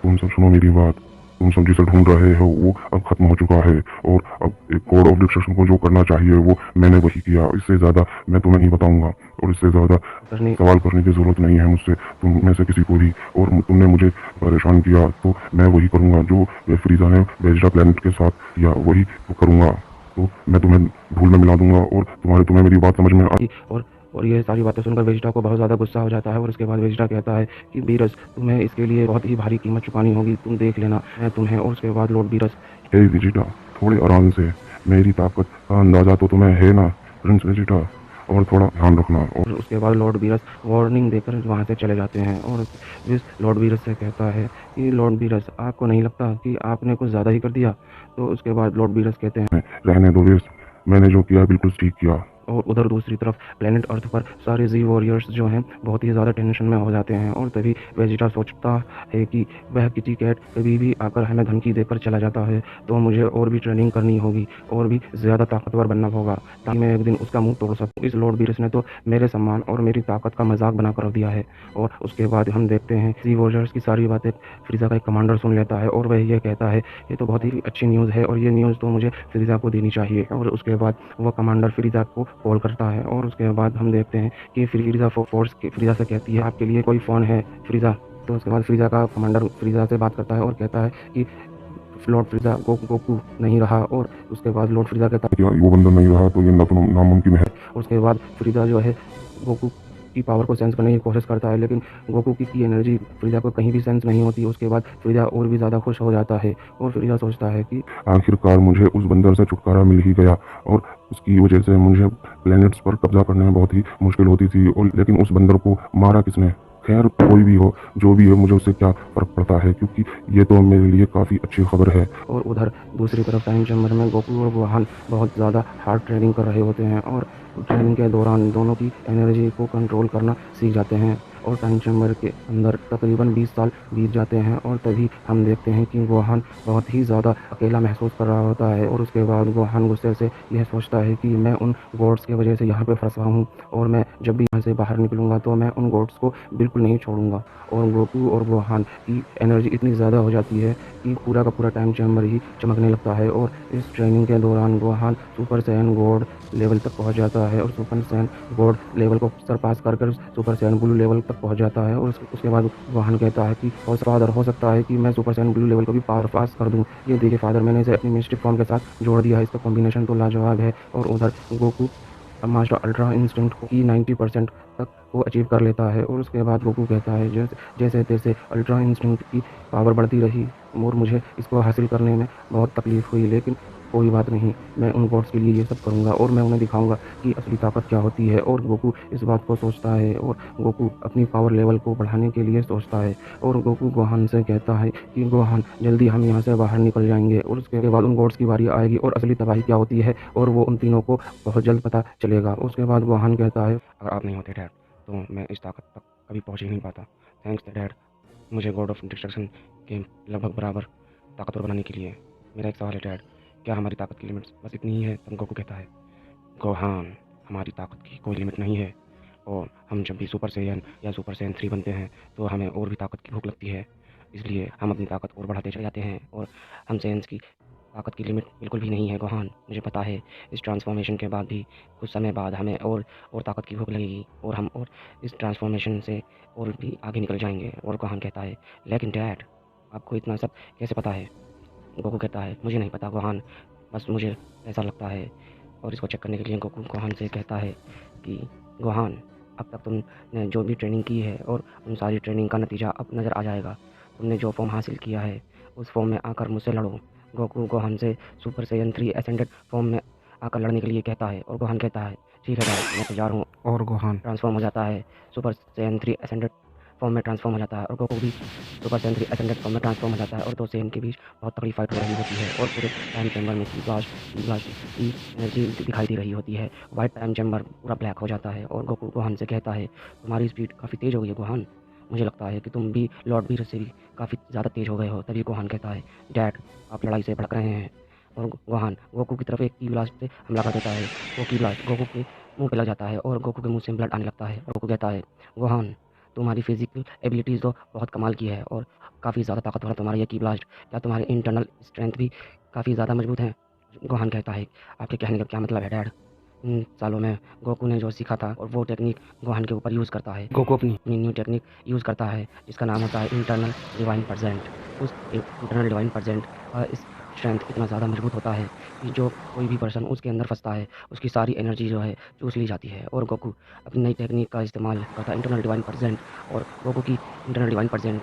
तुम सब सुनो मेरी बात। तुम सब जिसे ढूंढ रहे हो वो अब खत्म हो चुका है और अब एक कोड ऑफ डिस्ट्रक्शन को जो करना चाहिए वो मैंने वही किया। इससे ज़्यादा मैं तुम्हें नहीं बताऊंगा और इससे ज़्यादा सवाल करने की ज़रूरत नहीं है मुझसे, तुम में से किसी को भी। और तुमने मुझे परेशान किया तो मैं वही करूंगा जो फ्रीजा ने वेजिटा प्लैनेट के साथ किया, वही करूंगा। तो मैं तुम्हें धूल में मिला दूंगा और तुम्हें मेरी बात समझ में आई। और ये सारी बातें सुनकर वेजिटा को बहुत ज़्यादा गुस्सा हो जाता है। और उसके बाद वेजिटा कहता है कि बीरस तुम्हें इसके लिए बहुत ही भारी कीमत चुकानी होगी, तुम देख लेना मैं तुम्हें। और उसके बाद लॉर्ड बीरस हे वेजिटा, थोड़े आराम से, मेरी ताकत का अंदाजा तो तुम्हें है ना प्रिंस वेजिटा, और थोड़ा ध्यान रखना। और उसके बाद लॉर्ड बीरस वार्निंग देकर वहाँ से चले जाते हैं। और विस लॉर्ड बीरस से कहता है कि लॉर्ड बीरस आपको नहीं लगता कि आपने कुछ ज़्यादा ही कर दिया। तो उसके बाद लॉर्ड बीरस कहते हैं रहने दो विस, मैंने जो किया बिल्कुल ठीक किया। और उधर दूसरी तरफ प्लेनेट अर्थ पर सारे जी वॉरियर्स जो हैं बहुत ही ज़्यादा टेंशन में हो जाते हैं। और तभी वेजिटा सोचता है कि वह किटी कैट कभी भी आकर हमें धमकी देकर चला जाता है तो मुझे और भी ट्रेनिंग करनी होगी और भी ज़्यादा ताकतवर बनना होगा ताकि मैं एक दिन उसका मुंह तोड़ सकूँ। इस लॉर्ड बीरस ने तो मेरे सम्मान और मेरी ताकत का मजाक बना कर दिया है। और उसके बाद हम देखते हैं जी वॉरियर्स की सारी बातें फ्रीजा का एक कमांडर सुन लेता है और वह ये कहता है ये तो बहुत ही अच्छी न्यूज़ है और ये न्यूज़ तो मुझे फ्रीजा को देनी चाहिए। और उसके बाद वह कमांडर फ्रीजा को कॉल करता है। और उसके बाद हम देखते हैं कि फ्रीजा फ्रीजा से कहती है आपके लिए कोई फ़ोन है फ्रीजा। तो उसके बाद फ्रीजा का कमांडर फ्रीजा से बात करता है और कहता है कि लॉर्ड फ्रीजा गोकू नहीं रहा। और उसके बाद लॉर्ड फ्रीजा कहता है वो बंदा नहीं रहा तो ये नामुमकिन है। उसके बाद फ्रीजा जो है गोकू की पावर को सेंस करने की कोशिश करता है लेकिन गोकू की एनर्जी फ्रीजा को कहीं भी सेंस नहीं होती। उसके बाद फ्रीजा और भी ज़्यादा खुश हो जाता है और फ्रीजा सोचता है कि आखिरकार मुझे उस बंदर से छुटकारा मिल ही गया और उसकी वजह से मुझे प्लैनेट्स पर कब्जा करने में बहुत ही मुश्किल होती थी। और लेकिन उस बंदर को मारा किसने? खैर कोई भी हो, जो भी है, मुझे उससे क्या फ़र्क पड़ता है क्योंकि ये तो मेरे लिए काफ़ी अच्छी खबर है। और उधर दूसरी तरफ टाइम चैम्बर में गोकू और गोहान बहुत ज़्यादा हार्ड ट्रेनिंग कर रहे होते हैं और ट्रेनिंग के दौरान दोनों की एनर्जी को कंट्रोल करना सीख जाते हैं। और टाइम चैम्बर के अंदर तकरीबन 20 साल बीत जाते हैं और तभी हम देखते हैं कि गोहान बहुत ही ज़्यादा अकेला महसूस कर रहा होता है। और उसके बाद गोहान गुस्से से यह सोचता है कि मैं उन गॉड्स की वजह से यहाँ पे फंसा हूँ और मैं जब भी यहाँ से बाहर निकलूँगा तो मैं उन गॉड्स को बिल्कुल नहीं छोड़ूंगा। और गोकू और गोहान की एनर्जी इतनी ज़्यादा हो जाती है कि पूरा का पूरा टाइम चैम्बर ही चमकने लगता है। और इस ट्रेनिंग के दौरान Gohan super Saiyan God level तक पहुँच जाता है और सुपर सैयन गॉड लेवल को सरपास कर सुपर सैयन ब्लू लेवल तक पहुँच जाता है। और उसके बाद गोहान कहता है कि फादर हो सकता है कि मैं सुपर सैयन ब्लू लेवल को भी पास कर दूँ। ये देखिए फादर, मैंने इसे अपनी मिस्टिक फॉर्म के साथ जोड़ दिया है, इसका कॉम्बिनेशन तो लाजवाब है। और उधर गोकू मास्टर अल्ट्रा इंस्टिंक्ट की 90% तक को अचीव कर लेता है। और उसके बाद गोकू कहता है जैसे तैसे अल्ट्रा इंस्टिंक्ट की पावर बढ़ती रही और मुझे इसको हासिल करने में बहुत तकलीफ़ हुई, लेकिन कोई बात नहीं, मैं उन गॉड्स के लिए ये सब करूँगा और मैं उन्हें दिखाऊँगा कि असली ताकत क्या होती है। और गोकू इस बात को सोचता है और गोकू अपनी पावर लेवल को बढ़ाने के लिए सोचता है। और गोकू गोहान से कहता है कि गोहान जल्दी हम यहाँ से बाहर निकल जाएंगे और उसके बाद उन गॉड्स की बारी आएगी और असली तबाही क्या होती है और वो उन तीनों को बहुत जल्द पता चलेगा। उसके बाद गोहान कहता है अगर आप नहीं होते डैड तो मैं इस ताकत तक कभी पहुँच ही नहीं पाता। थैंक्स डैड, मुझे गॉड ऑफ डिस्ट्रक्शन के लगभग बराबर ताकतवर बनाने के लिए। मेरा एक सवाल है डैड, क्या हमारी ताकत की लिमिट्स बस इतनी ही है? तब गोकू कहता है गोहान, हमारी ताकत की कोई लिमिट नहीं है और हम जब भी सुपर सैयन या सुपर सैयन 3 बनते हैं तो हमें और भी ताकत की भूख लगती है, इसलिए हम अपनी ताकत और बढ़ाते चले जाते हैं और हम सैयन्स की ताकत की लिमिट बिल्कुल भी नहीं है गोहान। मुझे पता है इस ट्रांसफॉर्मेशन के बाद भी कुछ समय बाद हमें और ताकत की भूख लगेगी और हम और इस ट्रांसफॉर्मेशन से और भी आगे निकल जाएंगे। और गोहान कहता है, लेकिन डैड आपको इतना सब कैसे पता है? गोकू कहता है, मुझे नहीं पता गोहान, बस मुझे ऐसा लगता है। और इसको चेक करने के लिए गोकू गोहान से कहता है कि गोहान, अब तक तुमने जो भी ट्रेनिंग की है और उन सारी ट्रेनिंग का नतीजा अब नज़र आ जाएगा। तुमने जो फॉर्म हासिल किया है उस फॉर्म में आकर मुझसे लड़ो। गोकू गोहान से सुपर सैयन 3 एसेंडेड फॉर्म में आकर लड़ने के लिए कहता है और गोहान कहता है, ठीक है डैड, मैं तैयार हूँ। और गोहान ट्रांसफॉर्म हो जाता है, सुपर सैयन 3 एसेंडेड फॉर्म में ट्रांसफॉर्म हो जाता है और गोकू भी सुपर सैयन 3 एसेंडेड फॉर्म में ट्रांसफॉर्म हो जाता है और दो सैयन के बीच बहुत तगड़ी फाइट हो रही होती है और पूरे टाइम चैम्बर में की ब्लास्ट की एनर्जी दिखाई दे रही होती है। वाइट टाइम चैम्बर पूरा ब्लैक हो जाता है और गोकू गोहान से कहता है, तुम्हारी स्पीड काफ़ी तेज़ हो गई है गोहान, मुझे लगता है कि तुम भी लॉर्ड बीर से भी काफ़ी ज़्यादा तेज़ हो गए हो। तभी गोहान कहता है, डैड आप लड़ाई से भड़क रहे हैं। और गोहान गोकू की तरफ एक की ब्लास्ट से हमला कर देता है। वो की ब्लास्ट गोकू के मुंह पे लग जाता है और गोकू के मुंह से ब्लड आने लगता है। और गोकू कहता है, गोहान तुम्हारी फिजिकल एबिलिटीज़ तो बहुत कमाल की है और काफ़ी ज़्यादा ताकतवर है तुम्हारा ये की ब्लास्ट, क्या तुम्हारे इंटरनल स्ट्रेंथ भी काफ़ी ज़्यादा मजबूत है? गोहान कहता है, आपके कहने का क्या मतलब है डैड? इन सालों में गोकू ने जो सीखा था और वो टेक्निक गोहान के ऊपर यूज़ करता है। गोकू अपनी अपनी न्यू टेक्निक यूज़ करता है जिसका नाम होता है इंटरनल डिवाइन परसेंट। उस इंटरनल डिवाइन परसेंट का इस स्ट्रेंथ इतना ज़्यादा मजबूत होता है कि जो कोई भी पर्सन उसके अंदर फंसता है उसकी सारी एनर्जी जो है चूस ली जाती है। और गोकू अपनी नई टेक्निक का इस्तेमाल करता है इंटरनल डिवाइन परसेंट और गोकू की इंटरनल डिवाइन परसेंट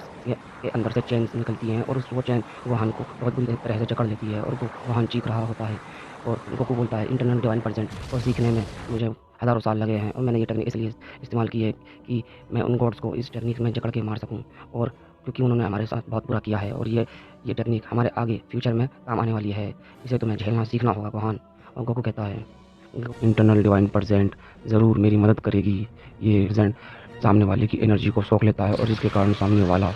के अंदर से चैन निकलती हैं और वो चैन गोहान को बहुत बुरी तरह से जकड़ लेती है और गोहान चीख रहा होता है। और गोकू बोलता है, इंटरनल डिवाइन परसेंट को सीखने में मुझे हज़ारों साल लगे हैं और मैंने ये टेक्निक इसलिए इस्तेमाल की है कि मैं उन गॉड्स को इस टेक्निक में जकड़ के मार सकूं और क्योंकि उन्होंने हमारे साथ बहुत बुरा किया है और ये टेक्निक हमारे आगे फ्यूचर में काम आने वाली है, इसे तुम्हें झेलना सीखना होगा गोहान। और गोकू कहता है, इंटरनल डिवाइन परसेंट ज़रूर मेरी मदद करेगी। ये परसेंट सामने वाले की एनर्जी को सोख लेता है और जिसके कारण सामने वाला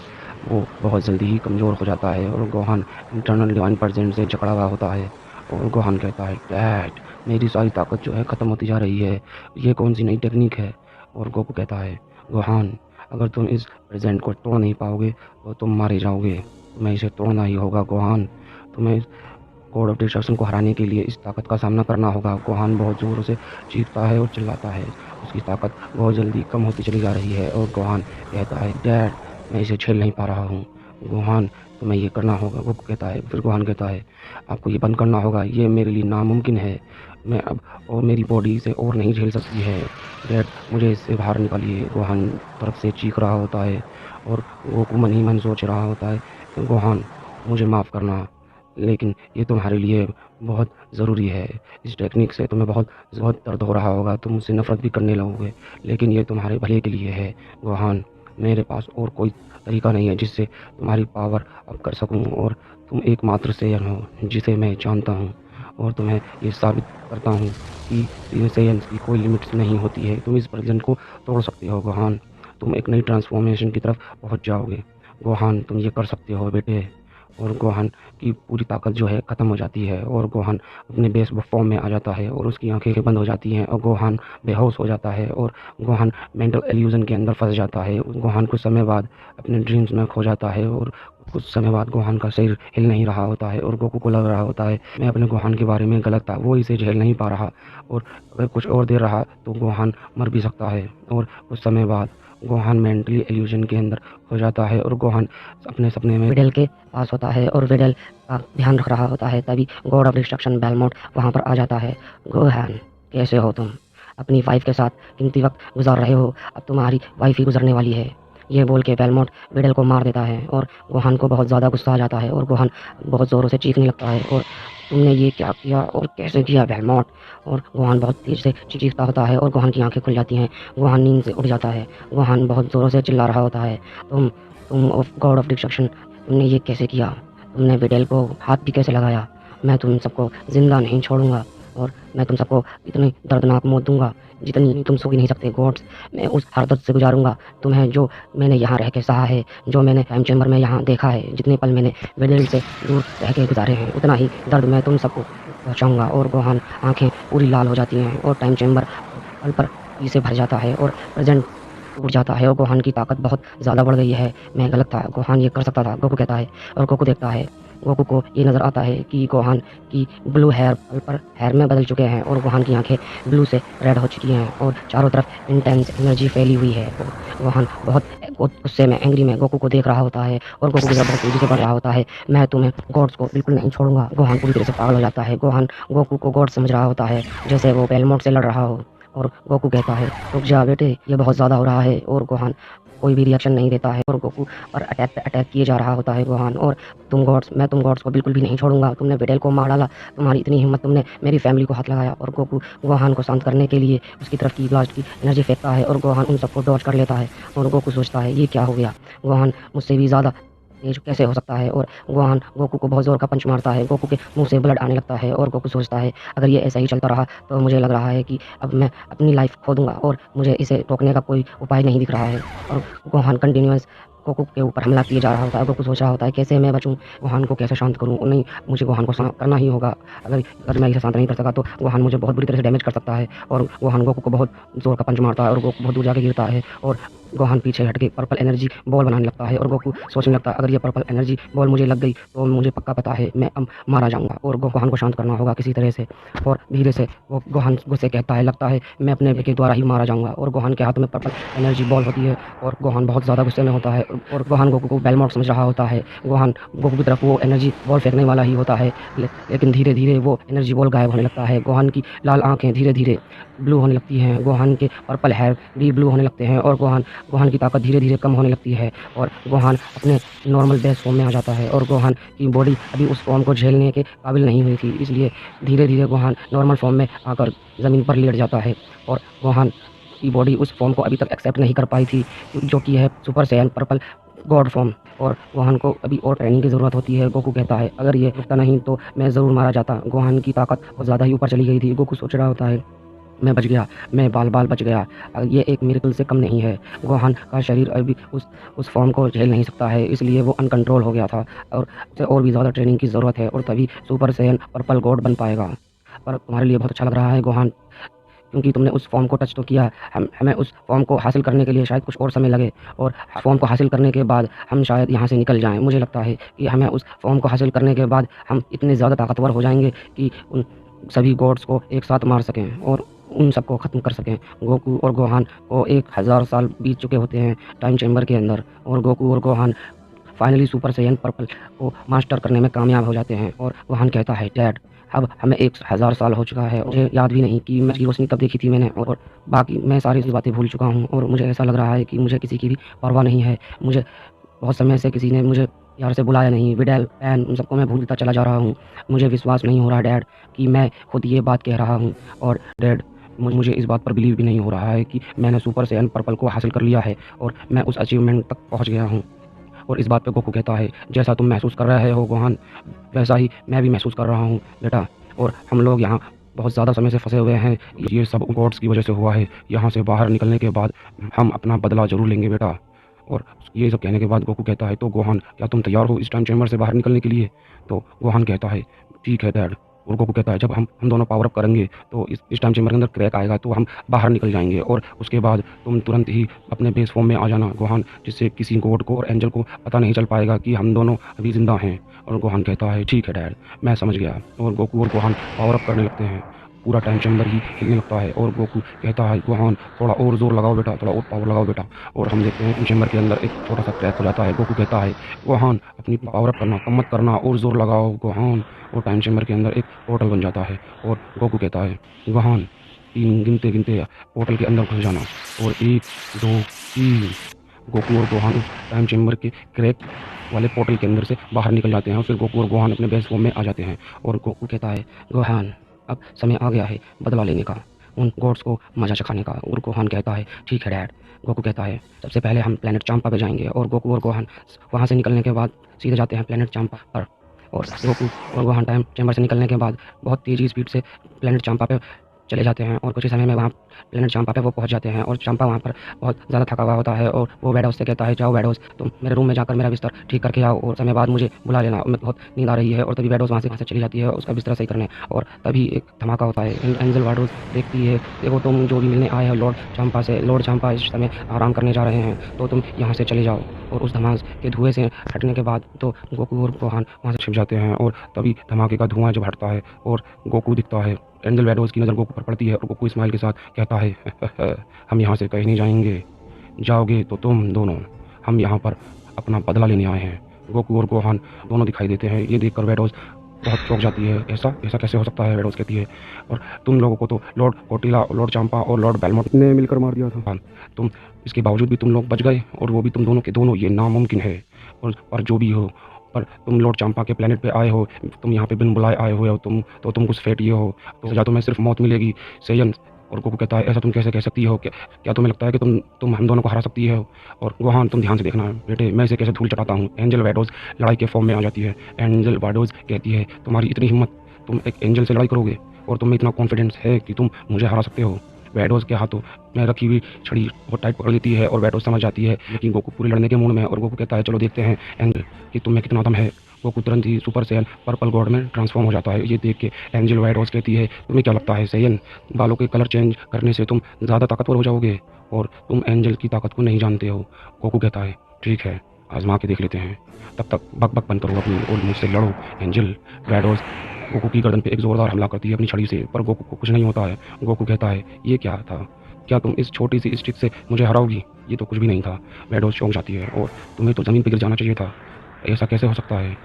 वो बहुत जल्दी ही कमज़ोर हो जाता है और गोहान इंटरनल डिवाइन परसेंट से जकड़ा हुआ होता है। और गोहान कहता है, डैड मेरी सारी ताकत जो है ख़त्म होती जा रही है, ये कौन सी नई टेक्निक है? और गोकू कहता है, गोहान अगर तुम इस प्रेजेंट को तोड़ नहीं पाओगे तो तुम मारे जाओगे, तुम्हें इसे तोड़ना ही होगा गोहान। तुम्हें गॉड ऑफ डिस्ट्रक्शन को हराने के लिए इस ताकत का सामना करना होगा। गोहान बहुत ज़ोरों से चीखता है और चिल्लाता है, उसकी ताकत बहुत जल्दी कम होती चली जा रही है। और गोहान कहता है, डैड मैं इसे झेल नहीं पा रहा हूँ गोहान, तुम्हें ये करना होगा। वो कहता है, फिर गोहान कहता है, आपको ये बंद करना होगा, ये मेरे लिए नामुमकिन है, मैं अब और मेरी बॉडी इसे और नहीं झेल सकती है, डैड मुझे इससे बाहर निकालिए। गोहान तरफ से चीख रहा होता है और गोकू मन ही मन सोच रहा होता है, गोहान मुझे माफ़ करना, लेकिन ये तुम्हारे लिए बहुत ज़रूरी है। इस टेक्निक से तुम्हें बहुत बहुत दर्द हो रहा होगा, तुम मुझसे नफ़रत भी करने लगोगे, लेकिन ये तुम्हारे भले के लिए है गोहान। मेरे पास और कोई तरीका नहीं है जिससे तुम्हारी पावर अप कर सकूं और तुम एकमात्र सेयन हो जिसे मैं जानता हूं और तुम्हें ये साबित करता हूं कि सेयन्स की कोई लिमिट्स नहीं होती है। तुम इस प्रेजेंट को तोड़ सकते हो गोहान, तुम एक नई ट्रांसफॉर्मेशन की तरफ पहुंच जाओगे गोहान, तुम ये कर सकते हो बेटे। और गोहान की पूरी ताकत जो है ख़त्म हो जाती है और गोहान अपने बेस फॉर्म में आ जाता है और उसकी आंखें बंद हो जाती हैं और गोहान बेहोश हो जाता है और गोहान मेंटल इल्यूजन के अंदर फंस जाता है। गोहान कुछ समय बाद अपने ड्रीम्स में खो जाता है और कुछ समय बाद गोहान का शरीर हिल नहीं रहा होता है और गोकू को लग रहा होता है मैं अपने गोहान के बारे में गलत था, वो इसे झेल नहीं पा रहा और अगर कुछ और देर रहा तो गोहान मर भी सकता है। और कुछ समय बाद गोहान मेंटली इल्यूजन के अंदर हो जाता है और गोहान अपने सपने में विडल के पास होता है और विडल का ध्यान रख रहा होता है। तभी गॉड ऑफ डिस्ट्रक्शन बेलमोट वहाँ पर आ जाता है। गोहान कैसे हो तुम? अपनी वाइफ के साथ कीमती वक्त गुजार रहे हो, अब तुम्हारी वाइफ ही गुजरने वाली है। ये बोल के बेलमोट विडल को मार देता है और गोहान को बहुत ज़्यादा गुस्सा आ जाता है और गोहान बहुत ज़ोरों से चीखने लगता है और तुमने ये क्या किया और कैसे किया बेलमोट? और गोहान बहुत तेज़ से चीखता होता है और गोहान की आंखें खुल जाती हैं। गोहान नींद से उठ जाता है। गोहान बहुत ज़ोरों से चिल्ला रहा होता है, तुम गॉड ऑफ डिस्ट्रक्शन, तुमने ये कैसे किया? तुमने विडल को हाथ भी कैसे लगाया? मैं तुम सबको ज़िंदा नहीं छोड़ूंगा और मैं तुम सबको इतनी दर्दनाक मौत दूंगा जितनी तुम सो ही नहीं सकते गॉड्स। मैं उस हर दर्द से गुजारूंगा तुम्हें जो मैंने यहाँ रह के सहा है, जो मैंने टाइम चैम्बर में यहाँ देखा है, जितने पल मैंने विडल से दूर रह के गुजारे हैं, उतना ही दर्द मैं तुम सबको पहुँचाऊँगा। और गोहान आँखें पूरी लाल हो जाती हैं और टाइम चैम्बर पल पर से भर जाता है और प्रेजेंट टूट जाता है और गोहान की ताकत बहुत ज़्यादा बढ़ गई है। मैं गलत था, गोहान ये कर सकता था, गोकू कहता है। और गोकू देखता है गोकू को ये नज़र आता है कि गोहान की ब्लू हेयर पर्पल हेयर में बदल चुके हैं और गोहान की आंखें ब्लू से रेड हो चुकी हैं और चारों तरफ इंटेंस एनर्जी फैली हुई है। और गोहान बहुत गुस्से में एंग्री में गोकू को देख रहा होता है और गोकू की तरफ बहुत तेजी से बढ़ रहा होता है। मैं तुम्हें गॉड्स को बिल्कुल नहीं छोड़ूंगा। गोहान पूरी तरह से पागल हो जाता है। गोहान गोकू को गॉड समझ रहा होता है, जैसे वो बेलमोट से लड़ रहा हो। और गोकू कहता है, रुक जा बेटे, ये बहुत ज़्यादा हो रहा है। और गोहान कोई भी रिएक्शन नहीं देता है और गोकू पर अटैक पे अटैक किए जा रहा होता है गोहान। और मैं तुम गॉड्स को बिल्कुल भी नहीं छोड़ूंगा। तुमने विडेल को मार डाला, तुम्हारी इतनी हिम्मत, तुमने मेरी फैमिली को हाथ लगाया। और गोकू गोहान को शांत करने के लिए उसकी तरफ की ब्लास्ट की एनर्जी फेंकता है और गोहान उन सबको डॉज कर लेता है। और गोकू सोचता है, ये क्या हो गया, गोहान मुझसे भी ज़्यादा तेज कैसे हो सकता है। और गोहान गोकू को बहुत ज़ोर का पंच मारता है। गोकू के मुंह से ब्लड आने लगता है और गोकू सोचता है, अगर ये ऐसा ही चलता रहा तो मुझे लग रहा है कि अब मैं अपनी लाइफ खो दूंगा और मुझे इसे रोकने का कोई उपाय नहीं दिख रहा है। और गोहान कंटिन्यूस गोकू के ऊपर हमला किए जा रहा होता है। गोकू सोच रहा होता है, कैसे मैं बचूं, गोहान को कैसे शांत करूं। नहीं, मुझे गोहान को शांत करना ही होगा। अगर अगर मैं इसे शांत नहीं कर सका तो गोहान मुझे बहुत बुरी तरह से डैमेज कर सकता है। और गोहान गोकू को बहुत ज़ोर का पंच मारता है और गोकू बहुत दूर जाके गिरता है। और गोहान पीछे हट के पर्पल एनर्जी बॉल बनाने लगता है और गोकू सोचने लगता है, अगर ये पर्पल एनर्जी बॉल मुझे लग गई तो मुझे पक्का पता है मैं अब मारा जाऊंगा और गोहान को शांत करना होगा किसी तरह से। और धीरे से वो गोहान गुस्से कहता है, लगता है मैं अपने के द्वारा ही मारा जाऊंगा। और गोहान के हाथ में पर्पल एनर्जी बॉल होती है और गोहान बहुत ज़्यादा गुस्से में होता है और गोहान गोकू को बेलमोट समझ रहा होता है। गोहान गोकू की तरफ वो एनर्जी बॉल फेंकने वाला ही होता है, लेकिन धीरे धीरे वो एनर्जी बॉल गायब होने लगता है। गोहान की लाल आंखें धीरे धीरे ब्लू होने लगती हैं, गोहान के पर्पल हेयर भी ब्लू होने लगते हैं और गोहान की ताकत धीरे धीरे कम होने लगती है और गोहान अपने नॉर्मल बेस फॉर्म में आ जाता है। और गोहान की बॉडी अभी उस फॉर्म को झेलने के काबिल नहीं हुई थी, इसलिए धीरे धीरे गोहान नॉर्मल फॉर्म में आकर ज़मीन पर लेट जाता है। और गोहान की बॉडी उस फॉर्म को अभी तक एक्सेप्ट नहीं कर पाई थी, जो कि है super Saiyan purple God form. और गोहान को अभी और ट्रेनिंग की ज़रूरत होती है। गोकू कहता है, अगर ये रुकता नहीं तो मैं ज़रूर मारा जाता। गोहान की ताकत बहुत ज़्यादा ही ऊपर चली गई थी। गोकू सोच रहा होता है, मैं बच गया, मैं बाल बाल बच गया, ये एक मिरेकल से कम नहीं है। गोहान का शरीर अभी उस फॉर्म को झेल नहीं सकता है, इसलिए वो अनकंट्रोल हो गया था और उसे और भी ज़्यादा ट्रेनिंग की ज़रूरत है और तभी सुपर सैयन पर्पल गॉड बन पाएगा। पर तुम्हारे लिए बहुत अच्छा लग रहा है गोहान, क्योंकि तुमने उस फॉर्म को टच तो किया। हमें उस फॉर्म को हासिल करने के लिए शायद कुछ और समय लगे और फॉर्म को हासिल करने के बाद हम शायद यहाँ से निकल जाएं। मुझे लगता है कि हमें उस फॉर्म को हासिल करने के बाद हम इतने ज़्यादा ताकतवर हो जाएंगे कि उन सभी गॉड्स को एक साथ मार सकें और उन सबको ख़त्म कर सकें। गोकू और गोहान को 1000 साल बीत चुके होते हैं टाइम चैम्बर के अंदर और गोकू और Gohan finally super Saiyan purple को मास्टर करने में कामयाब हो जाते हैं। और गोहान कहता है, डैड, अब हमें 1000 साल हो चुका है, मुझे याद भी नहीं कि मैं की रोशनी कब देखी थी मैंने, और बाकी मैं सारी बातें भूल चुका हूँ और मुझे ऐसा लग रहा है कि मुझे किसी की भी परवाह नहीं है। मुझे बहुत समय से किसी ने मुझे प्यार से बुलाया नहीं, विडेल, पैन, उन सबको मैं भूलता चला जा रहा हूँ। मुझे विश्वास नहीं हो रहा डैड कि मैं खुद ये बात कह रहा हूँ। और डैड, मुझे इस बात पर बिलीव भी नहीं हो रहा है कि मैंने सुपर सैयन पर्पल को हासिल कर लिया है और मैं उस अचीवमेंट तक पहुँच गया हूँ। और इस बात पे गोकू कहता है, जैसा तुम महसूस कर रहे हो गोहान, वैसा ही मैं भी महसूस कर रहा हूँ बेटा। और हम लोग यहाँ बहुत ज़्यादा समय से फंसे हुए हैं, ये सब गॉड्स की वजह से हुआ है। यहाँ से बाहर निकलने के बाद हम अपना बदला ज़रूर लेंगे बेटा। और ये सब कहने के बाद गोकू कहता है, तो गोहान, क्या तुम तैयार हो इस टाइम चैम्बर से बाहर निकलने के लिए? तो गोहान कहता है, ठीक है डैड। और गोकू कहता है, जब हम दोनों पावर अप करेंगे तो इस टाइम चैम्बर के अंदर क्रैक आएगा तो हम बाहर निकल जाएंगे और उसके बाद तुम तुरंत ही अपने बेस फॉर्म में आ जाना गोहान, जिससे किसी गॉड को और एंजल को पता नहीं चल पाएगा कि हम दोनों अभी ज़िंदा हैं। और गोहान कहता है, ठीक है डैड, मैं समझ गया। और गोकू और गोहान पावर अप करने लगते हैं, पूरा टाइम चैम्बर ही हिलने लगता है। और गोकू कहता है, गोहान, थोड़ा और ज़ोर लगाओ बेटा, थोड़ा और पावर लगाओ बेटा। और हम देखते हैं चैम्बर के अंदर एक छोटा सा क्रैक हो जाता है। गोकू कहता है, गोहान, अपनी पावर अप करना कम मत करना, और ज़ोर लगाओ गोहान। और टाइम चैम्बर के अंदर एक पोर्टल बन जाता है और गोकू कहता है, गोहान, 3 गिनते गिनते पोर्टल के अंदर घुस जाना। और 1 2 3। गोकू और गोहान उस टाइम चैम्बर के क्रैक वाले पोर्टल के अंदर से बाहर निकल जाते हैं और फिर गोकू और गोहान अपने बेस फॉर्म में आ जाते हैं। और गोकू कहता है, गोहान, अब समय आ गया है बदला लेने का, उन गॉड्स को मजा चखाने का। और गोहान कहता है, ठीक है डैड। गोकू कहता है, सबसे पहले हम प्लेनेट चांपा पे जाएंगे। और गोकू और गोहान वहाँ से निकलने के बाद सीधे जाते हैं प्लेनेट चांपा पर। और गोकू और गोहान टाइम चैम्बर से निकलने के बाद बहुत तेज़ी स्पीड से प्लेनेट चांपा पे चले जाते हैं और कुछ ही समय में वहाँ प्लेनेट चांपा पे वो पहुँच जाते हैं और चांपा वहाँ पर बहुत ज़्यादा थका हुआ होता है और वो वेडोस से कहता है, जाओ वेडोस, तुम मेरे रूम में जाकर मेरा बिस्तर ठीक करके आओ और समय बाद मुझे बुला लेना, मैं बहुत नींद आ रही है। और तभी वेडोस वहाँ से चली जाती है उसका बिस्तर सही करने और तभी एक धमाका होता है। एंजल वेडोस देखती है, देखो तुम जो भी मिलने आए हो लॉर्ड चांपा से, लॉर्ड चांपा इस समय आराम करने जा रहे हैं तो तुम यहाँ से चले जाओ। और उस धमाके के धुएँ से हटने के बाद तो गोकू और गोहान वहाँ से छिप जाते हैं और तभी धमाके का धुआं जब हटता है और गोकू दिखता है, एंजल वेडोस की नज़र गोकू पर पड़ती है और गोकू स्माइल के साथ कहता है हम यहाँ से कहीं नहीं जाएंगे, जाओगे तो तुम दोनों, हम यहाँ पर अपना बदला लेने आए हैं। गोकू और गोहान दोनों दिखाई देते हैं। ये देखकर वेडोस बहुत चौंक जाती है, ऐसा ऐसा कैसे हो सकता है, वेडोस कहती है, और तुम लोगों को तो लॉर्ड कोटिला, लॉर्ड चांपा और लॉर्ड बेलमोट ने मिलकर मार दिया था, तुम इसके बावजूद भी तुम लोग बच गए और वो भी तुम दोनों के दोनों, ये नामुमकिन है। और जो भी हो, पर तुम लॉर्ड चांपा के प्लेनेट पे आए हो, तुम यहाँ पे बिन बुलाए आए हुए हो, तुम कुछ फेट ये हो, तो सजा तुम्हें सिर्फ मौत मिलेगी सेयन। और गोकू कहता है, ऐसा तुम कैसे कह सकती हो, क्या तुम्हें लगता है कि तुम हम दोनों को हरा सकती हो? और गोहान तुम ध्यान से देखना बेटे, मैं इसे कैसे धूल चटाता हूँ। एंजल वेडोस लड़ाई के फॉर्म में आ जाती है। एंजल वेडोस कहती है, तुम्हारी इतनी हिम्मत, तुम एक एंजल से लड़ाई करोगे और तुम्हें इतना कॉन्फिडेंस है कि तुम मुझे हरा सकते हो? वेडोस के हाथों में रखी हुई छड़ी बहुत टाइट पकड़ लेती है और वेडोस समझ जाती है कि गोकू पूरी लड़ने के मूड में है। और गोकू कहता है, चलो देखते हैं एंजल कि तुम्हें कितना दम है। गोकू तुरंत ही सुपर सैयन पर्पल गॉड में ट्रांसफॉर्म हो जाता है। ये देख के एंजल वेडोस कहती है, तुम्हें क्या लगता है सैयन, बालों के कलर चेंज करने से तुम ज़्यादा ताकतवर हो जाओगे और तुम एंजल की ताकत को नहीं जानते हो? गोकू कहता है, ठीक है, आजमा के देख लेते हैं, तब तक बक बक बंद करो अपनी और मुझसे लड़ो। एंजल वेडोस गोकू की गर्दन पे एक ज़ोरदार हमला करती है अपनी छड़ी से, पर गोकू को कुछ नहीं होता है। गोकू कहता है, ये क्या था, क्या तुम इस छोटी सी स्टिक से मुझे हराओगी? ये तो कुछ भी नहीं था। वेडोस चौंक जाती है, और तुम्हें तो ज़मीन पर गिर जाना चाहिए था, ऐसा कैसे हो सकता है?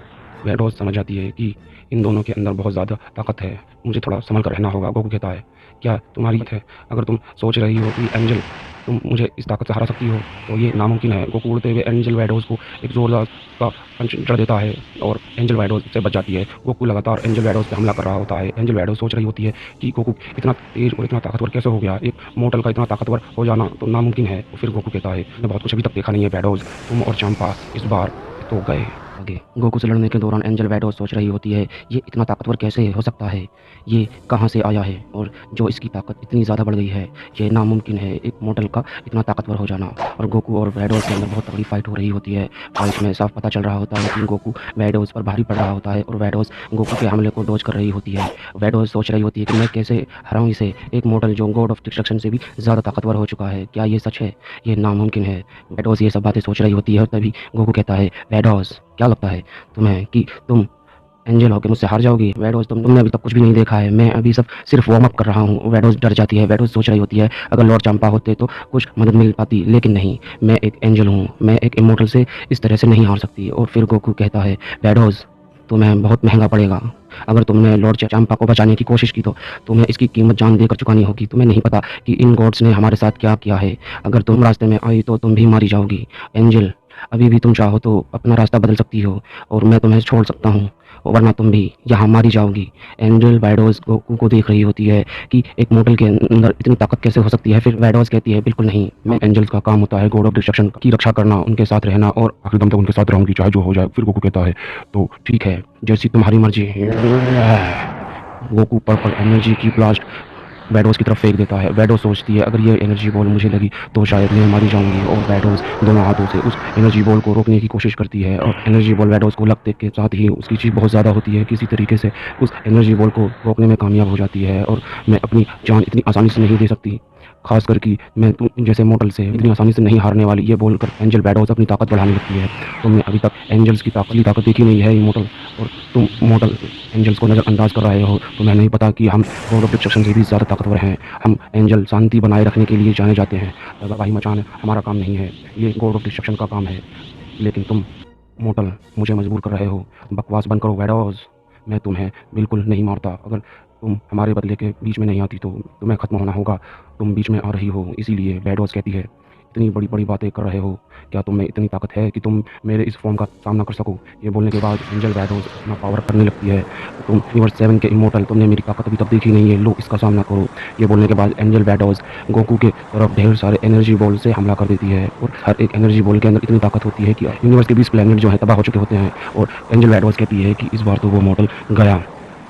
वेडोस समझ जाती है कि इन दोनों के अंदर बहुत ज़्यादा ताकत है, मुझे थोड़ा संभल कर रहना होगा। गोकू कहता है, क्या तुम्हारी बात है? अगर तुम सोच रही हो कि एंजल तुम मुझे इस ताकत से हरा सकती हो तो ये नामुमकिन है। गोकू उड़ते हुए एंजल वेडोस को एक ज़ोरदार का पंच जड़ देता है और एंजल वेडोस से बच जाती है। गोकू लगातार एंजल वेडोस पे हमला कर रहा होता है। एंजल वेडोस सोच रही होती है कि गोकू इतना तेज और इतना ताकतवर कैसे हो गया, एक मोर्टल का इतना ताकतवर हो जाना तो नामुमकिन है। फिर गोकू कहता है, मैंने बहुत कुछ अभी तक देखा नहीं है वेडोस, तुम और चांपा इस बार तो गए। आगे गोकू से लड़ने के दौरान एंजल वेडोस सोच रही होती है, ये इतना ताकतवर कैसे हो सकता है, ये कहाँ से आया है और जो इसकी ताकत इतनी ज़्यादा बढ़ गई है, ये नामुमकिन है एक मॉडल का इतना ताकतवर हो जाना। और गोकू और वेडोस के अंदर बहुत तगड़ी फाइट हो रही होती है और इसमें साफ पता चल रहा होता है कि गोकू वेडोस पर भारी पड़ रहा होता है और वेडोस गोकू के हमले को डॉज कर रही होती है। वेडोस सोच रही होती है कि मैं कैसे हराऊँ इसे, एक मॉडल जो गॉड ऑफ डिस्ट्रक्शन से भी ज़्यादा ताकतवर हो चुका है, क्या ये सच है, ये नामुमकिन है। वेडोस ये सब बातें सोच रही होती है और तभी गोकू कहता है, वेडोस क्या लगता है तुम्हें कि तुम एंजल होकर मुझसे हार जाओगी? वेडोस तुमने अभी तक कुछ भी नहीं देखा है, मैं अभी सब सिर्फ वार्म अप कर रहा हूँ। वेडोस डर जाती है। वेडोस सोच रही होती है, अगर लॉर्ड चांपा होते तो कुछ मदद मिल पाती, लेकिन नहीं, मैं एक एंजल हूँ, मैं एक इमोर्टल से इस तरह से नहीं हार सकती। और फिर गोकू कहता है, वेडोस तुम्हें बहुत महंगा पड़ेगा, अगर तुमने लॉर्ड चांपा को बचाने की कोशिश की तो तुम्हें इसकी कीमत जान देकर चुकानी होगी। तुम्हें नहीं पता कि इन गॉड्स ने हमारे साथ क्या किया है, अगर तुम रास्ते में आई तो तुम भी मारी जाओगी। एंजल अभी भी तुम चाहो तो अपना रास्ता बदल सकती हो और मैं तुम्हें छोड़ सकता हूँ, वरना तुम भी यहाँ मारी जाओगी। एंजल वेडोस गोकू को देख रही होती है कि एक मॉडल के अंदर इतनी ताकत कैसे हो सकती है। फिर वेडोस कहती है, बिल्कुल नहीं, मैं एंजल्स का काम होता है गॉड ऑफ डिस्ट्रक्शन की रक्षा करना, उनके साथ रहना और आखिरी दम तक उनके साथ रहूंगी चाहे जो हो जाए। फिर गोकू कहता है, तो ठीक है, जैसी तुम्हारी मर्जी। गोकू पर्पल एनर्जी की ब्लास्ट वेडोस की तरफ फेंक देता है। वेडोस सोचती है, अगर ये एनर्जी बॉल मुझे लगी तो शायद मैं मारी जाऊंगी, और वेडोस दोनों हाथों से उस एनर्जी बॉल को रोकने की कोशिश करती है और एनर्जी बॉल वेडोस को लगते के साथ ही उसकी चीज़ बहुत ज़्यादा होती है, किसी तरीके से उस एनर्जी बॉल को रोकने में कामयाब हो जाती है। और मैं अपनी जान इतनी आसानी से नहीं दे सकती, खास करके मैं तुम जैसे मॉडल से इतनी आसानी से नहीं हारने वाली। ये बोलकर एंजल वेडोस अपनी ताकत बढ़ाने लगती है। तुमने अभी तक एंजल्स की ताकत देखी नहीं है इमोर्टल, और तुम मॉडल एंजल्स को नज़रअंदाज कर रहे हो। तुम्हें नहीं पता कि हम गॉड ऑफ डिस्ट्रक्शन से भी ज़्यादा ताकतवर हैं। हम एंजल शांति बनाए रखने के लिए जाने जाते हैं, तबाही मचाना हमारा काम नहीं है, ये गॉड ऑफ डिस्ट्रक्शन का काम है। लेकिन तुम मॉडल मुझे मजबूर कर रहे हो। बकवास बंद करो वेडोस, मैं तुम्हें बिल्कुल नहीं मारता। अगर तुम हमारे बदले के बीच में नहीं आती तो तुम्हें ख़त्म होना होगा। तुम बीच में आ रही हो, इसीलिए वेडोस कहती है, इतनी बड़ी बड़ी बातें कर रहे हो, क्या तुम में इतनी ताकत है कि तुम मेरे इस फॉर्म का सामना कर सको? ये बोलने के बाद एंजल वेडोस अपना पावर करने लगती है। तुम यूनिवर्स 7 के इमोर्टल, तुमने मेरी ताकत अभी तक देखी नहीं है, लो इसका सामना करो। ये बोलने के बाद एंजल वेडोस गोकू के तरफ ढेर सारे एनर्जी बॉल से हमला कर देती है, और हर एक एनर्जी बॉल के अंदर इतनी ताकत होती है कि यूनिवर्स के 20 प्लैनेट जो है तबाह हो चुके होते हैं। और एंजल वेडोस कहती है कि इस बार तो वो मॉडल गया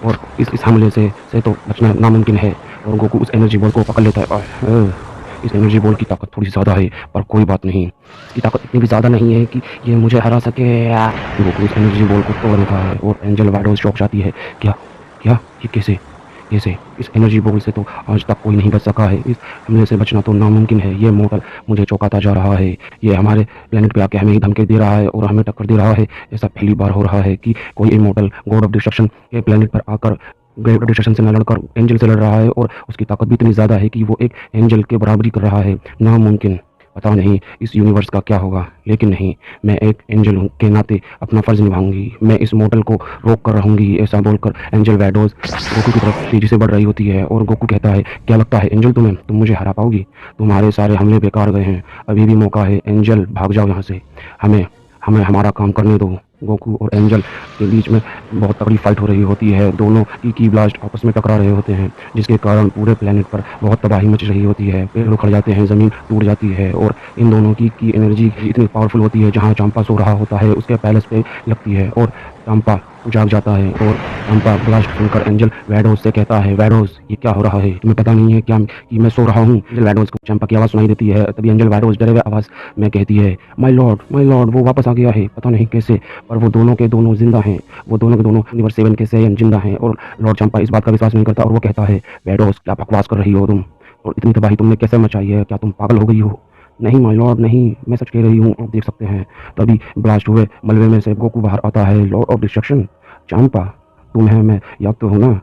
और इस हमले से तो बचना नामुमकिन है। और गोकू उस एनर्जी बॉल को पकड़ लेता है। इस एनर्जी बॉल की ताकत थोड़ी ज़्यादा है, पर कोई बात नहीं, इसकी ताकत इतनी भी ज़्यादा नहीं है कि ये मुझे हरा सके। गोकू इस एनर्जी बॉल को तोड़ देता है और एंजल वैडोस चौंक जाती है। क्या क्या ये कैसे कैसे? इस एनर्जी बॉल से तो आज तक कोई नहीं बच सका है। इस हमले से बचना तो नामुमकिन है। ये मॉडल मुझे चौंकाता जा रहा है। ये हमारे प्लेनेट पे आके हमें ही धमकी दे रहा है और हमें टक्कर दे रहा है। ऐसा पहली बार हो रहा है कि कोई इमॉर्टल गॉड ऑफ डिस्ट्रक्शन के प्लेनेट पर आकर गॉड ऑफ डिस्ट्रक्शन से न लड़कर एंजल से लड़ रहा है, और उसकी ताकत भी इतनी ज़्यादा है कि वो एक एंजल के बराबरी कर रहा है। नामुमकिन। पता नहीं इस यूनिवर्स का क्या होगा, लेकिन नहीं, मैं एक एंजल के नाते अपना फ़र्ज़ निभाऊंगी। मैं इस मॉडल को रोक कर रहूंगी। ऐसा बोलकर एंजल वैडोस गोकू की तरफ तेजी से बढ़ रही होती है और गोकू कहता है, क्या लगता है एंजल तुम मुझे हरा पाओगी? तुम्हारे सारे हमले बेकार गए हैं। अभी भी मौका है एंजल, भाग जाओ यहाँ से। हमें हमें हमारा काम करने दो। गोकू और एंजल के बीच में बहुत तगड़ी फाइट हो रही होती है। दोनों की ब्लास्ट आपस में टकरा रहे होते हैं, जिसके कारण पूरे प्लेनेट पर बहुत तबाही मच रही होती है। पेड़ उखड़ जाते हैं, ज़मीन टूट जाती है, और इन दोनों की एनर्जी इतनी पावरफुल होती है, जहाँ चंपा सो रहा होता है उसके पैलेस पे लगती है और चंपा जाग जाता है। और चंपा ब्लास्ट सुनकर एंजल वैडोस से कहता है, वैडोस ये क्या हो रहा है? तुम्हें पता नहीं है क्या कि मैं सो रहा हूँ? एंजल वैडोस को चंपा की आवाज़ सुनाई देती है। तभी एंजल वैडोस डरे हुए आवाज़ में कहती है, माय लॉर्ड वो वापस आ गया है, पता नहीं कैसे, पर वो दोनों के दोनों जिंदा हैं। वो दोनों के दोनों यूनिवर्स 7 के सेयन जिंदा हैं। और लॉर्ड चंपा इस बात का विश्वास नहीं करता और वो कहता है, वैडोस क्या बकवास कर रही हो तुम? और इतनी तबाही तुमने कैसे मचाई है? क्या तुम पागल हो गई हो? नहीं माय लॉर्ड नहीं, मैं सच कह रही हूँ, आप देख सकते हैं। तभी ब्लास्ट हुए मलबे में से गोकू बाहर आता है। लॉर्ड ऑफ डिस्ट्रक्शन, चंपा तुम्हें मैं याद तो हूँ ना?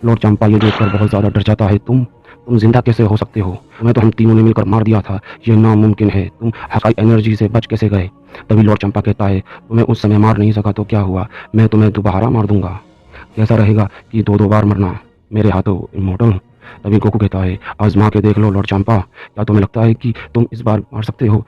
लॉर्ड चंपा ये देखकर बहुत ज़्यादा डर जाता है। तुम जिंदा कैसे हो सकते हो? तुम्हें तो हम तीनों ने मिलकर मार दिया था। ये नामुमकिन है। तुम हकाई एनर्जी से बच कैसे गए? तभी लॉर्ड चंपा कहता है, तुम्हें उस समय मार नहीं सका तो क्या हुआ, मैं तुम्हें दोबारा मार दूंगा। कैसा रहेगा कि दो बार मरना मेरे हाथों, इमॉर्टल? तभी गोकू कहता है, आजमा के देख लो लॉर्ड चंपा, क्या तुम्हें लगता है कि तुम इस बार मार सकते हो?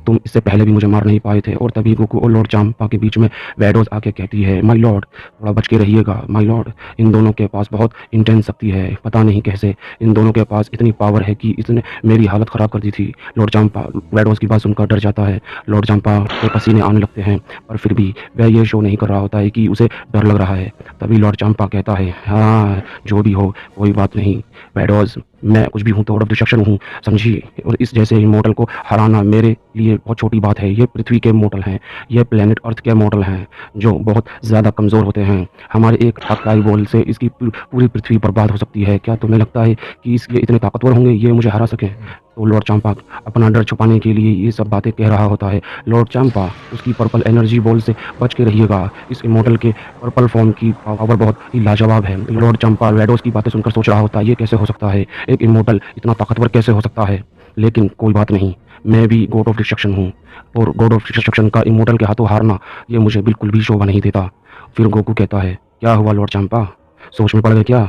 तुम इससे पहले भी मुझे मार नहीं पाए थे। और तभी गोकू और लॉर्ड चंपा के बीच में वैडोस आके कहती है, माय लॉर्ड थोड़ा बच के रहिएगा माय लॉर्ड, इन दोनों के पास बहुत इंटेंस शक्ति है। पता नहीं कैसे इन दोनों के पास इतनी पावर है कि इसने मेरी हालत ख़राब कर दी थी। लॉर्ड चंपा वैडोस की बात सुनकर डर जाता है। लॉर्ड चंपा के पसीने आने लगते हैं, पर फिर भी वह ये शो नहीं कर रहा होता है कि उसे डर लग रहा है। तभी लॉर्ड चंपा कहता है, हाँ जो भी हो कोई बात नहीं वैडोस, मैं कुछ भी हूँ तो गॉड ऑफ डिस्ट्रक्शन हूँ, समझी? और इस जैसे इमॉर्टल को हराना मेरे लिए बहुत छोटी बात है। ये पृथ्वी के इमॉर्टल हैं, ये प्लेनेट अर्थ के इमॉर्टल हैं, जो बहुत ज़्यादा कमज़ोर होते हैं। हमारे एक हकाई बॉल से इसकी पूरी पृथ्वी बर्बाद हो सकती है। क्या तुम्हें लगता है कि इसके इतने ताकतवर होंगे, ये मुझे हरा सकें? तो लॉर्ड चंपा अपना डर छुपाने के लिए ये सब बातें कह रहा होता है। लॉर्ड चंपा उसकी पर्पल एनर्जी बॉल से बच के रहिएगा। इस इमॉर्टल के पर्पल फॉर्म की पावर बहुत ही लाजवाब है। लॉर्ड चंपा वैडोस की बातें सुनकर सोच रहा होता है, ये कैसे हो सकता है? एक इमॉर्टल इतना ताकतवर कैसे हो सकता है? लेकिन कोई बात नहीं, मैं भी गॉड ऑफ डिस्ट्रक्शन हूँ, और गॉड ऑफ डिस्ट्रक्शन का इमॉर्टल के हाथों हारना ये मुझे बिल्कुल भी शोभा नहीं देता। फिर गोकू कहता है, क्या हुआ लॉर्ड चंपा, सोच में पड़ गए क्या?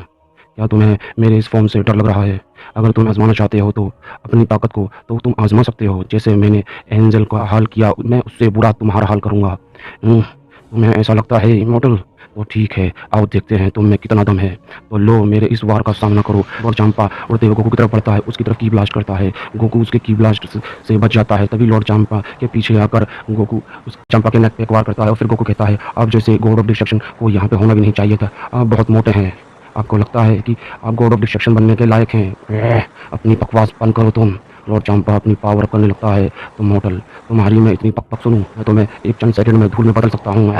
क्या तुम्हें मेरे इस फॉर्म से डर लग रहा है? अगर तुम आजमाना चाहते हो तो अपनी ताकत को तो तुम आजमा सकते हो। जैसे मैंने एंजल का हाल किया, मैं उससे बुरा तुम्हारा हाल करूँगा। तुम्हें ऐसा लगता है इमॉर्टल? तो ठीक है, आओ देखते हैं तुम में कितना दम है। तो लो मेरे इस वार का सामना करो। और चंपा उड़ते हुए गोकू की तरफ बढ़ता है, उसकी तरफ की ब्लास्ट करता है। गोकू उसके की ब्लास्ट से बच जाता है। तभी लॉर्ड चंपा के पीछे आकर गोकू उस चंपा के नेक पे एक वार करता है। और फिर गोकू कहता है, आप जैसे गॉड ऑफ डिस्ट्रक्शन को यहाँ पे होना भी नहीं चाहिए था। आप बहुत मोटे हैं, आपको लगता है कि आप गॉड ऑफ डिस्ट्रक्शन बनने के लायक हैं? अपनी बकवास बंद करो तुम। लॉर्ड चंपा अपनी पावर करने लगता है। तुम मॉडल, तुम्हारी मैं इतनी पक सुनूं, मैं तुम्हें एक चंद सेकंड में धूल में बदल सकता हूँ।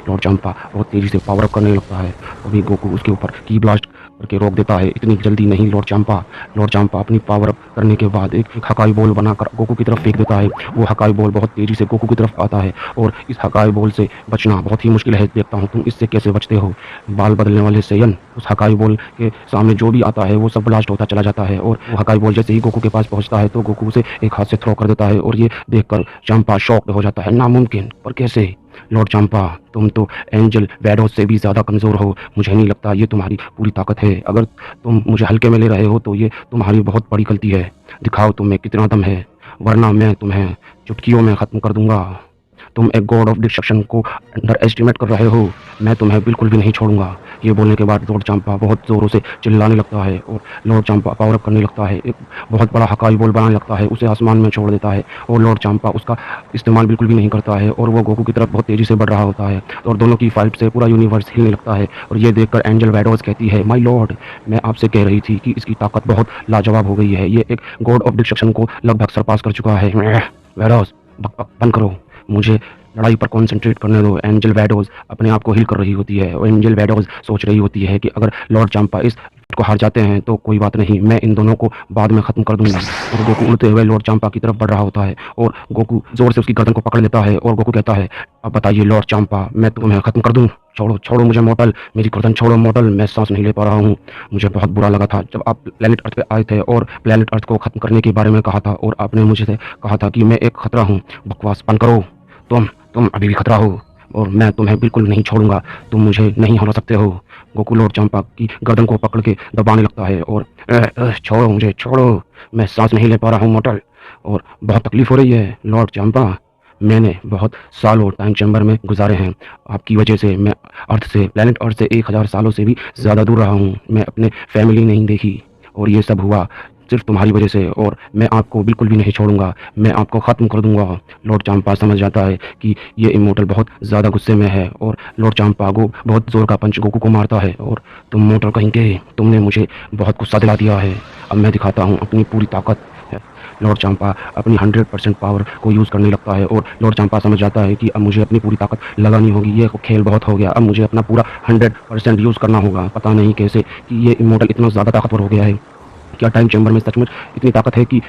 लॉर्ड चंपा बहुत तेजी से पावर अप करने लगता है। तभी गोकू उसके ऊपर की ब्लास्ट करके रोक देता है। इतनी जल्दी नहीं लॉर्ड चंपा अपनी पावर अप करने के बाद एक हकाई बॉल बनाकर गोकू की तरफ फेंक देता है। वो हकाई बॉल बहुत तेजी से गोकू की तरफ आता है, और इस हकाई बॉल से बचना बहुत ही मुश्किल है। देखता हूँ तुम इससे कैसे बचते हो। बाल बदलने वाले सेयन, उस हकाई बॉल के सामने जो भी आता है वो सब ब्लास्ट होता चला जाता है। और वो हकाई बॉल जैसे ही गोकू के पास पहुंचता है तो गोकू उसे एक हाथ से थ्रो कर देता है। और ये देखकर चंपा शॉक्ड हो जाता है, नामुमकिन, पर कैसे? लॉर्ड चंपा तुम तो एंजल वैडोस से भी ज़्यादा कमज़ोर हो। मुझे नहीं लगता ये तुम्हारी पूरी ताकत है। अगर तुम मुझे हल्के में ले रहे हो तो ये तुम्हारी बहुत बड़ी गलती है। दिखाओ तुम में कितना दम है, वरना मैं तुम्हें चुटकियों में ख़त्म कर दूंगा। तुम एक गॉड ऑफ डिस्ट्रक्शन को अंडर एस्टिमेट कर रहे हो। मैं तुम्हें बिल्कुल भी नहीं छोड़ूंगा। ये बोलने के बाद लॉर्ड चांपा बहुत ज़ोरों से चिल्लाने लगता है और लॉर्ड चांपा पावर अप करने लगता है, एक बहुत बड़ा हकाई बॉल बनाने लगता है, उसे आसमान में छोड़ देता है और लॉर्ड चांपा उसका इस्तेमाल बिल्कुल भी नहीं करता है और वो गोकू की तरफ बहुत तेज़ी से बढ़ रहा होता है और दोनों की फाइट से पूरा यूनिवर्स हिलने लगता है। और ये देखकर एंजल वैडोज कहती है, माय लॉर्ड, मैं आपसे कह रही थी कि इसकी ताकत बहुत लाजवाब हो गई है। ये एक गॉड ऑफ डिस्ट्रक्शन को लगभग सरपास कर चुका है। वैडोज बंद करो, मुझे लड़ाई पर कंसंट्रेट करने दो। एंजल वैडोज अपने आप को हील कर रही होती है और एंजल वैडोज सोच रही होती है कि अगर लॉर्ड चांपा इस को हार जाते हैं तो कोई बात नहीं, मैं इन दोनों को बाद में ख़त्म कर दूंगी। और गोकू उड़ते हुए लॉर्ड चांपा की तरफ बढ़ रहा होता है और गोकू जोर से उसकी गर्दन को पकड़ लेता है और गोकू कहता है, अब बताइए लॉर्ड चांपा, मैं तुम्हें ख़त्म कर दूँ? छोड़ो छोड़ो मुझे मॉर्टल, मेरी गर्दन छोड़ो मॉर्टल, मैं सांस नहीं ले पा रहा हूँ। मुझे बहुत बुरा लगा था जब आप प्लेनेट अर्थ पे आए थे और प्लेनेट अर्थ को ख़त्म करने के बारे में कहा था और आपने मुझे कहा था कि मैं एक खतरा हूँ। बकवास बंद करो, तुम अभी भी खतरा हो और मैं तुम्हें बिल्कुल नहीं छोड़ूंगा। तुम मुझे नहीं हरा सकते हो। गोकू लॉर्ड चांपा की गर्दन को पकड़ के दबाने लगता है और छोड़ो मुझे, छोड़ो, मैं सांस नहीं ले पा रहा हूँ मॉर्टल और बहुत तकलीफ हो रही है। लॉर्ड चांपा, मैंने बहुत सालों टाइम चैम्बर में गुजारे हैं। आपकी वजह से मैं अर्थ से, प्लेनेट अर्थ से 1000 सालों से भी ज़्यादा दूर रहा हूँ। मैं अपने फैमिली नहीं देखी और ये सब हुआ सिर्फ तुम्हारी वजह से और मैं आपको बिल्कुल भी नहीं छोड़ूंगा। मैं आपको ख़त्म कर दूंगा। लॉर्ड चांपा समझ जाता है कि ये इमोर्टल बहुत ज़्यादा गुस्से में है और लॉर्ड चांपा को बहुत ज़ोर का पंच गोकू को मारता है और तुम मोटर कहेंगे, तुमने मुझे बहुत गुस्सा दिला दिया है, अब मैं दिखाता हूँ अपनी पूरी ताकत। लॉर्ड चांपा अपनी 100% पावर को यूज़ करने लगता है और लॉर्ड चांपा समझ जाता है कि अब मुझे अपनी पूरी ताकत लगानी होगी। ये खेल बहुत हो गया, अब मुझे अपना पूरा 100% यूज़ करना होगा। पता नहीं कैसे कि ये इमोर्टल इतना ज़्यादा ताकतवर हो गया है। क्या टाइम चैम्बर में सचमुच इतनी ताकत है कि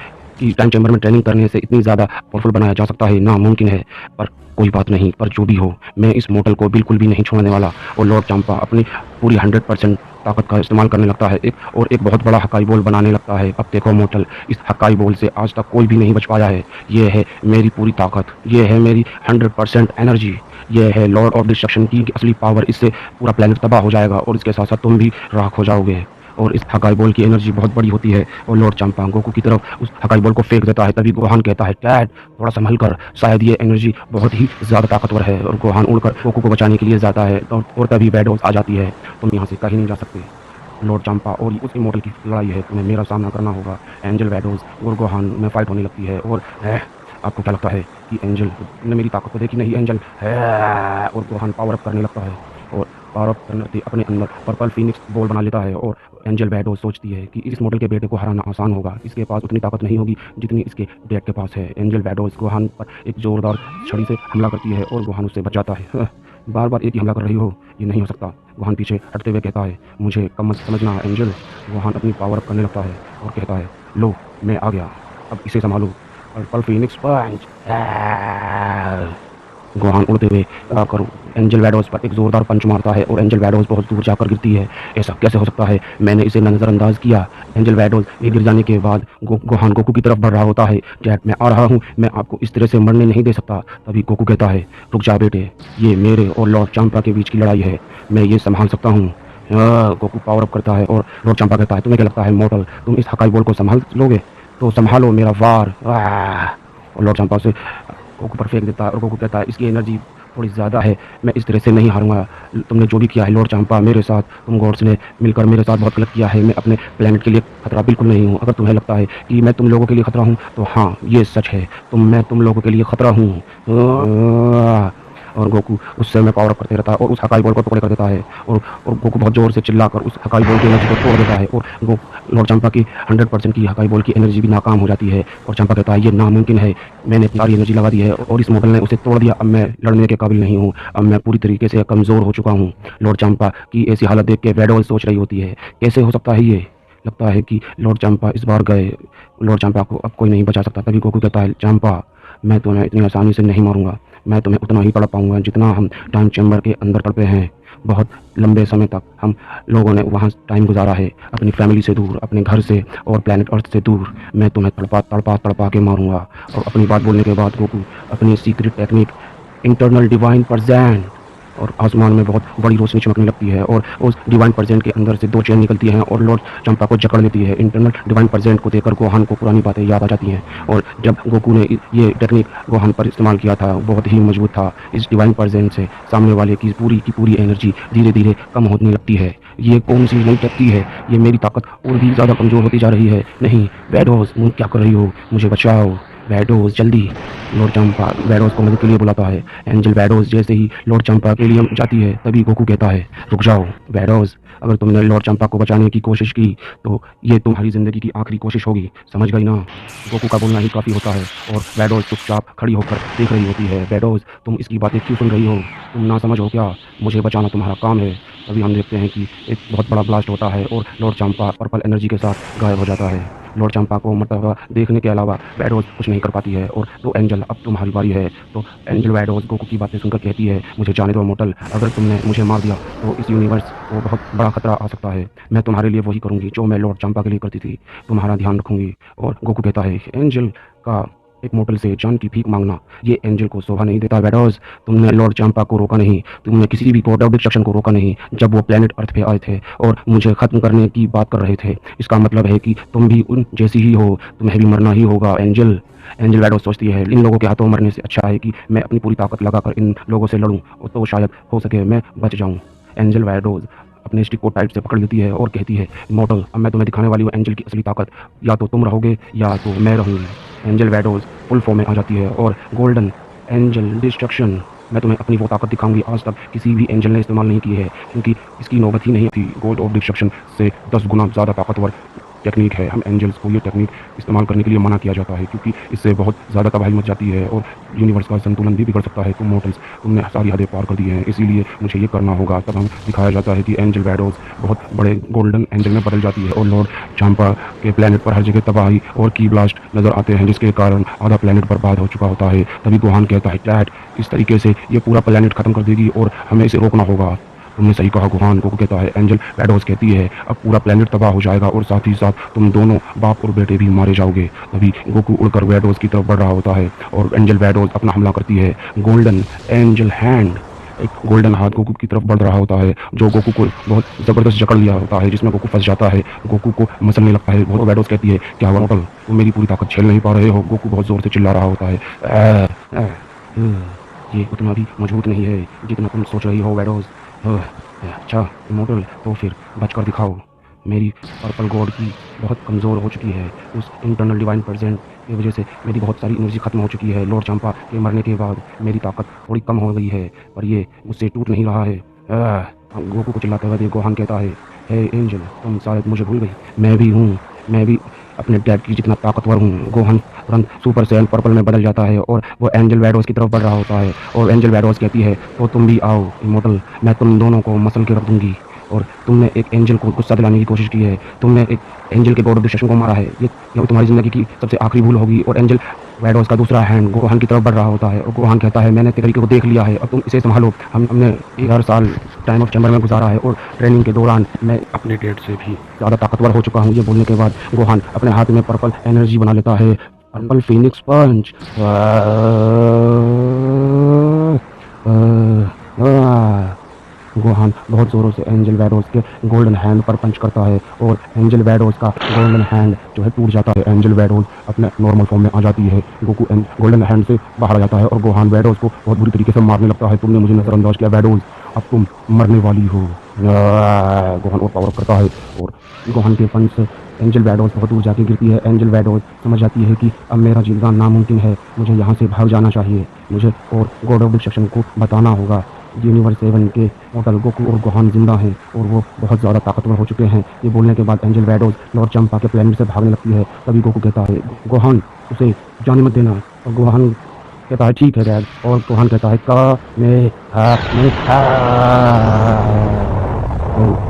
टाइम चैम्बर में ट्रेनिंग करने से इतनी ज़्यादा पावरफुल बनाया जा सकता है? नामुमकिन है, पर कोई बात नहीं। पर जो भी हो, मैं इस मोटल को बिल्कुल भी नहीं छोड़ने वाला। और लॉर्ड चांपा अपनी पूरी 100% ताकत का इस्तेमाल करने लगता है एक बहुत बड़ा हकाई बॉल बनाने लगता है। अब देखो मोटल, इस हकाई बॉल से आज तक कोई भी नहीं बच पाया है। ये है मेरी पूरी ताकत, ये है मेरी 100% एनर्जी, ये है लॉर्ड ऑफ डिस्ट्रक्शन की असली पावर। इससे पूरा प्लेनेट तबाह हो जाएगा और इसके साथ साथ तुम भी राख हो जाओगे। और इस हकाई बॉल की एनर्जी बहुत बड़ी होती है और लॉर्ड चांपा गोकू की तरफ उस हकाई बॉल को फेंक देता है। तभी गोहान कहता है, डैड थोड़ा संभल कर, शायद ये एनर्जी बहुत ही ज़्यादा ताकतवर है। और गोहान उड़कर गोकू को बचाने के लिए जाता है और तभी वैडोज आ जाती है। तुम यहाँ से कहीं नहीं जा सकते। लॉर्ड चांपा और उस इमोर्टल की लड़ाई है, तुम्हें मेरा सामना करना होगा। एंजल वैडोज और गोहान में फाइट होने लगती है और आपको क्या लगता है कि एंजल ने मेरी ताकत को देखी नहीं? एंजल और गोहान पावर अप करने लगता है और पावर अप करने अपने अंदर पर्पल फीनिक्स बॉल बना लेता है। और एंजल वैडोज सोचती है कि इस मॉडल के बेटे को हराना आसान होगा, इसके पास उतनी ताकत नहीं होगी जितनी इसके डैड के पास है। एंजल वैडोज गोहान पर एक जोरदार छड़ी से हमला करती है और गोहान उससे बच जाता है। बार बार एक ही हमला कर रही हो, ये नहीं हो सकता। गोहान पीछे हटते हुए कहता है, मुझे कम मत समझना एंजल। गोहान अपनी पावर अप करने लगता है और कहता है, लो मैं आ गया, अब इसे संभालो। पर्पल फीनिक्स पंच। गोहान उड़ते हुए आकर एंजल वैडोज पर एक जोरदार पंच मारता है और एंजल वैडोज बहुत दूर जाकर गिरती है। ऐसा कैसे हो सकता है? मैंने इसे नज़रअंदाज किया। एंजल वैडोज ये गिर जाने के बाद गोहान गोकू की तरफ बढ़ रहा होता है। डैड मैं आ रहा हूँ, मैं आपको इस तरह से मरने नहीं दे सकता। तभी गोकू कहता है, रुक जा बेटे, ये मेरे और लॉर्ड चांपा के बीच की लड़ाई है, मैं ये संभाल सकता हूँ। गोकू पावर अप करता है और लॉर्ड चांपा कहता है, तुम्हें क्या लगता है मॉडल, तुम इस हकाई बॉल को संभाल लोगे? तो संभालो मेरा वार। और लॉर्ड चांपा से गोकू पर फेंक देता है और गोकू कहता है, इसकी एनर्जी थोड़ी ज़्यादा है, मैं इस तरह से नहीं हारूंगा। तुमने जो भी किया है लॉर्ड चांपा मेरे साथ, तुम गॉड्स ने मिलकर मेरे साथ बहुत गलत किया है। मैं अपने प्लेनेट के लिए खतरा बिल्कुल नहीं हूँ। अगर तुम्हें लगता है कि मैं तुम लोगों के लिए खतरा हूँ तो हाँ, ये सच है, मैं तुम लोगों के लिए खतरा हूँ। और गोकू उस समय पावर अप करते रहता है और उस हकाई बॉल को टुकड़े कर देता है और गोकू बहुत जोर से चिल्लाकर उस हकाई बॉल की एनर्जी को तोड़ देता है और लॉर्ड चांपा की 100% की हकाई बॉल की एनर्जी भी नाकाम हो जाती है। और चांपा कहता है, ये नामुमकिन है, मैंने सारी एनर्जी लगा दी है और इस मॉडल ने उसे तोड़ दिया। अब मैं लड़ने के काबिल नहीं हूँ, अब मैं पूरी तरीके से कमज़ोर हो चुका हूँ। लॉर्ड चांपा की ऐसी हालत देख के वैडोज सोच रही होती है, कैसे हो सकता है ये? लगता है कि लॉर्ड चांपा इस बार गए, लॉर्ड चांपा को अब कोई नहीं बचा सकता। तभी गोकू कहता है, चांपा मैं तुम्हें इतनी आसानी से नहीं मारूंगा, मैं तुम्हें उतना ही तड़प पाऊंगा जितना हम टाइम चैम्बर के अंदर तड़पे हैं। बहुत लंबे समय तक हम लोगों ने वहाँ टाइम गुजारा है, अपनी फैमिली से दूर, अपने घर से और प्लेनेट अर्थ से दूर। मैं तुम्हें तड़पा के मारूंगा। और अपनी बात बोलने के बाद गोकू अपनी secret technique internal divine percent और आसमान में बहुत बड़ी रोशनी चमकने लगती है और उस डिवाइन प्रेजेंट के अंदर से 2 चेन निकलती हैं और लॉर्ड चंपा को जकड़ लेती है। इंटरनल डिवाइन प्रेजेंट को देखकर गोहान को पुरानी बातें याद आ जाती हैं और जब गोकू ने ये टेक्निक गोहान पर इस्तेमाल किया था बहुत ही मजबूत था। इस डिवाइन प्रेजेंट से सामने वाले की पूरी एनर्जी धीरे धीरे कम होने लगती है। ये कौन सी नई शक्ति है? ये मेरी ताकत और भी ज़्यादा कमज़ोर होती जा रही है। नहीं वैडोस, तुम क्या कर रही हो? मुझे बचाओ वैडोस, जल्दी। लॉर्ड चंपा वैडोस को मदद के लिए बुलाता है। एंजल वैडोस जैसे ही लॉर्ड चंपा के लिए जाती है तभी गोकू कहता है रुक जाओ वैडोस, अगर तुमने लॉर्ड चंपा को बचाने की कोशिश की तो ये तुम्हारी ज़िंदगी की आखिरी कोशिश होगी, समझ गई ना? गोकू का बोलना ही काफ़ी होता है और वैडोस चुपचाप खड़ी होकर देख रही होती है। वैडोस, तुम इसकी बातें क्यों सुन रही हो? तुम ना समझ हो क्या? मुझे बचाना तुम्हारा काम है। तभी हम देखते हैं कि एक बहुत बड़ा ब्लास्ट होता है और लॉर्ड चंपा पर्पल एनर्जी के साथ गायब हो जाता है। लॉर्ड चंपा को मरता हुआ देखने के अलावा वैडोस कुछ नहीं कर पाती है और तो एंजल अब तुम्हारी बारी है। तो एंजल वैडोस गोकू की बातें सुनकर कहती है मुझे जाने दो मोटल, अगर तुमने मुझे मार दिया तो इस यूनिवर्स को बहुत बड़ा खतरा आ सकता है। मैं तुम्हारे लिए वही करूँगी जो मैं लॉर्ड चंपा के लिए करती थी, तुम्हारा ध्यान रखूँगी। और गोकू कहता है एंजल का एक मोटल से जान की भीख मांगना ये एंजल को शोभा नहीं देता। वैडोस, तुमने लॉर्ड चंपा को रोका नहीं, तुमने किसी भी कोड ऑफ डिस्ट्रक्शन को रोका नहीं जब वो प्लेनेट अर्थ पे आए थे और मुझे खत्म करने की बात कर रहे थे। इसका मतलब है कि तुम भी उन जैसी ही हो, तुम्हें भी मरना ही होगा एंजल। एंजल वैडोस सोचती है इन लोगों के हाथों मरने से अच्छा है कि मैं अपनी पूरी ताकत लगाकर इन लोगों से लड़ूं तो शायद हो सके मैं बच जाऊं। एंजल वैडोस अपने स्टिक को टाइट से पकड़ लेती है और कहती है मॉडल, अब मैं तुम्हें दिखाने वाली हूँ एंजल की असली ताकत, या तो तुम रहोगे या तो मैं रहूँगी। एंजल वैडोस फुल फॉर्म में आ जाती है और गोल्डन एंजल डिस्ट्रक्शन, मैं तुम्हें अपनी वो ताकत दिखाऊंगी आज तक किसी भी एंजल ने इस्तेमाल नहीं की है क्योंकि इसकी नौबत ही नहीं थी। गोल्ड ऑफ डिस्ट्रक्शन से 10 गुना ज़्यादा ताकतवर टेक्निक है। हम एंजल्स को ये टेक्निक इस्तेमाल करने के लिए मना किया जाता है क्योंकि इससे बहुत ज़्यादा तबाही मच जाती है और यूनिवर्स का संतुलन भी बिगड़ सकता है। तुम मोटल्स, तुमने सारी हदें पार कर दी हैं, इसीलिए मुझे ये करना होगा। तब हम दिखाया जाता है कि एंजल वैडोस बहुत बड़े गोल्डन एंजल में बदल जाती है और लॉर्ड चंपा के प्लेनेट पर हर जगह तबाही और की ब्लास्ट नजर आते हैं जिसके कारण आधा प्लेनेट बर्बाद हो चुका होता है। तभी गोहान कहता है डैड, इस तरीके से ये पूरा प्लेनेट खत्म कर देगी और हमें इसे रोकना होगा। तुमने सही कहा गोहान, को कहता है। एंजल वैडोस कहती है अब पूरा प्लेनेट तबाह हो जाएगा और साथ ही साथ तुम दोनों बाप और बेटे भी मारे जाओगे। तभी गोकू उड़कर वैडोस की तरफ बढ़ रहा होता है और एंजल वैडोस अपना हमला करती है। गोल्डन एंजल हैंड, एक गोल्डन हाथ गोकू की तरफ बढ़ रहा होता है जो गोकू को बहुत ज़बरदस्त जकड़ लिया होता है जिसमें गोकू फंस जाता है, गोकू को मसलने लगता है। और वैडोस कहती है क्या हुआ मॉडल, तुम मेरी पूरी ताकत झेल नहीं पा रहे हो? गोकू बहुत ज़ोर से चिल्ला रहा होता है ये उतना भी मजबूत नहीं है जितना तुम सोच रही हो वैडोस। अच्छा मॉडल, तो फिर बचकर दिखाओ। मेरी पर्पल गॉड की बहुत कमज़ोर हो चुकी है, उस इंटरनल डिवाइन प्रेजेंट की वजह से मेरी बहुत सारी एनर्जी खत्म हो चुकी है। लॉर्ड चंपा के मरने के बाद मेरी ताकत थोड़ी कम हो गई है पर ये मुझसे टूट नहीं रहा है। गोकू को चिल्लाते हुए गोहान कहता है हे एंजल, तुम शायद मुझे भूल गई, मैं भी हूँ, मैं भी अपने डैड की जितना ताकतवर हूँ। गोहान तुरंत सुपर सेल पर्पल में बदल जाता है और वो एंजल वैडोस की तरफ बढ़ रहा होता है और एंजल वैडोस कहती है तो तुम भी आओ इमोर्टल, मैं तुम दोनों को मसल के रख दूंगी। और तुमने एक एंजल को गुस्सा दिलाने की कोशिश की है, तुमने एक एंजल के गॉड ऑफ डिस्ट्रक्शन को मारा है, ये तुम्हारी ज़िंदगी की सबसे आखिरी भूल होगी। और एंजल वैडोस का दूसरा हैंड गोहान की तरफ बढ़ रहा होता है और गोहान कहता है मैंने तरीके को देख लिया है, अब तुम इसे संभालो। हमने 11 साल टाइम ऑफ चैम्बर में गुजारा है और ट्रेनिंग के दौरान मैं अपने डेड से भी ज़्यादा ताकतवर हो चुका हूँ। ये बोलने के बाद गोहान अपने हाथ में पर्पल एनर्जी बना लेता है, पर्पल फिनिक्स पंच। गोहान बहुत ज़ोरों से एंजल वैडोस के गोल्डन हैंड पर पंच करता है और एंजल वैडोस का गोल्डन हैंड जो है टूट जाता है। एंजल वैडोस अपने नॉर्मल फॉर्म में आ जाती है, गोकू गोल्डन हैंड से बाहर आ जाता है और गोहान वैडोस को बहुत बुरी तरीके से मारने लगता है। तुमने मुझे नज़रअंदाज किया वैडोस, अब तुम मरने वाली हो। गोहान और पावर करता है और गोहान के पंच से एंजल वैडोस बहुत दूर जाके गिरती है। एंजल वैडोस समझ जाती है कि अब मेरा जीना नामुमकिन है, मुझे यहाँ से भाग जाना चाहिए, मुझे और गॉड ऑफ डिस्ट्रक्शन को बताना होगा। यूनिवर्स 7 के मॉडल गोकू और गोहान जिंदा हैं और वो बहुत ज़्यादा ताकतवर हो चुके हैं। ये बोलने के बाद एंजल वैडोस लॉर्ड चंपा के प्लेनेट से भागने लगती है। तभी गोकू कहता है गोहान उसे जाने मत देना, और गोहान कहता है ठीक है डैड, और गोहान कहता है का में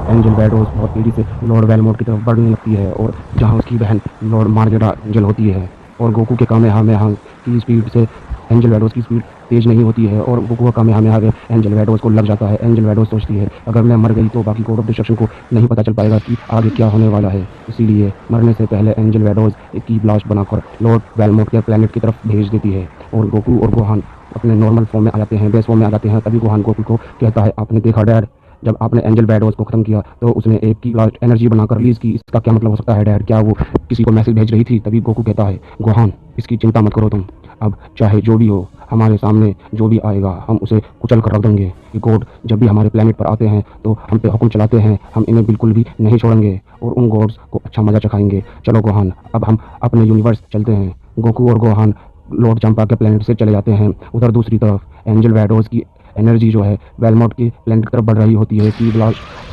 एंजल वैडोस बहुत तेज़ी से लॉर्ड वेलमोट की तरफ बढ़ने लगती है और जहाँ उसकी बहन लॉर्ड मार्गेरा एंजल होती है और गोकू के कामेहामेहा की स्पीड से एंजल वैडोस की स्पीड तेज नहीं होती है और गोकू का कामेहामेहा एंजल वैडोस को लग जाता है। एंजल वैडोस सोचती है अगर मैं मर गई तो बाकी गॉड ऑफ डिस्ट्रक्शन को नहीं पता चल पाएगा कि आगे क्या होने वाला है, इसीलिए मरने से पहले एंजल वैडोस एक की ब्लास्ट बनाकर लॉर्ड वेलमोट के प्लेनेट की तरफ भेज देती है। और गोकू और गोहान अपने नॉर्मल फॉर्म में आ जाते हैं, बेस फॉर्म में आ जाते हैं। तभी गोहान गोकू को कहता है, आपने देखा डैड, जब आपने एंजल बैडोज को ख़त्म किया तो उसने एक की लास्ट एनर्जी बनाकर रिलीज़ की। इसका क्या मतलब हो सकता है डैड? क्या वो किसी को मैसेज भेज रही थी? तभी गोकू कहता है, गोहान इसकी चिंता मत करो तुम, अब चाहे जो भी हो, हमारे सामने जो भी आएगा हम उसे कुचल कर रख देंगे। ये गॉड जब भी हमारे प्लेनेट पर आते हैं तो हम पे हुक्म चलाते हैं, हम इन्हें बिल्कुल भी नहीं छोड़ेंगे और उन गॉड्स को अच्छा मजा चखाएंगे। चलो गोहान, अब हम अपने यूनिवर्स चलते हैं। गोकू और गोहान लॉर्ड चंपा के प्लेनेट से चले जाते हैं। उधर दूसरी तरफ एंजल वैडोज की एनर्जी जो है वेलमोट की प्लेनेट की तरफ बढ़ रही होती है कि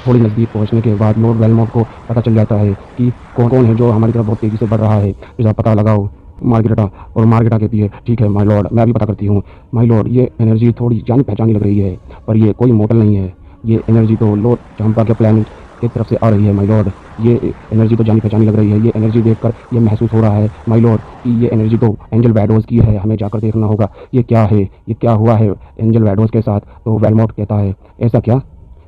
थोड़ी नज़दीक पहुंचने के बाद लॉर्ड वेलमोट को पता चल जाता है कि कौन कौन है जो हमारी तरफ बहुत तेज़ी से बढ़ रहा है। इसका पता लगाओ मार्गरेटा। और मार्गरेटा कहती है, ठीक है माय लॉर्ड, मैं अभी पता करती हूँ। माय लॉर्ड, ये एनर्जी थोड़ी जानी पहचानी लग रही है, पर ये कोई मॉडल नहीं है। ये एनर्जी तो लॉर्ड चंपा के प्लेनेट की तरफ से आ रही है माय लॉर्ड। ये एनर्जी तो जानी पहचानी लग रही है। ये एनर्जी देखकर ये महसूस हो रहा है माय लॉर्ड कि ये एनर्जी तो एंजल वैडोज की है। हमें जाकर देखना होगा ये क्या है, ये क्या हुआ है एंजल वैडोज के साथ। तो वेलमोट कहता है, ऐसा क्या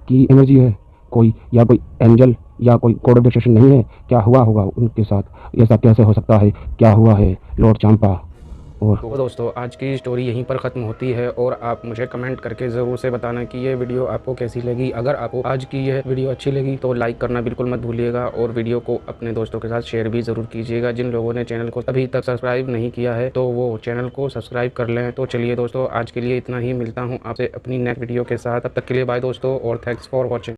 कि एनर्जी है कोई, या कोई एंजल या कोई कोड ऑफ डिस्ट्रक्शन नहीं है? क्या हुआ होगा उनके साथ? ऐसा कैसे हो सकता है? क्या हुआ है लॉर्ड चंपा? और तो दोस्तों आज की स्टोरी यहीं पर ख़त्म होती है और आप मुझे कमेंट करके ज़रूर से बताना कि ये वीडियो आपको कैसी लगी। अगर आपको आज की यह वीडियो अच्छी लगी तो लाइक करना बिल्कुल मत भूलिएगा और वीडियो को अपने दोस्तों के साथ शेयर भी ज़रूर कीजिएगा। जिन लोगों ने चैनल को अभी तक सब्सक्राइब नहीं किया है तो वो चैनल को सब्सक्राइब कर लें। तो चलिए दोस्तों, आज के लिए इतना ही। मिलता हूँ आपसे अपनी नेक्स्ट वीडियो के साथ। तब तक के लिए बाय दोस्तों और थैंक्स फॉर वॉचिंग।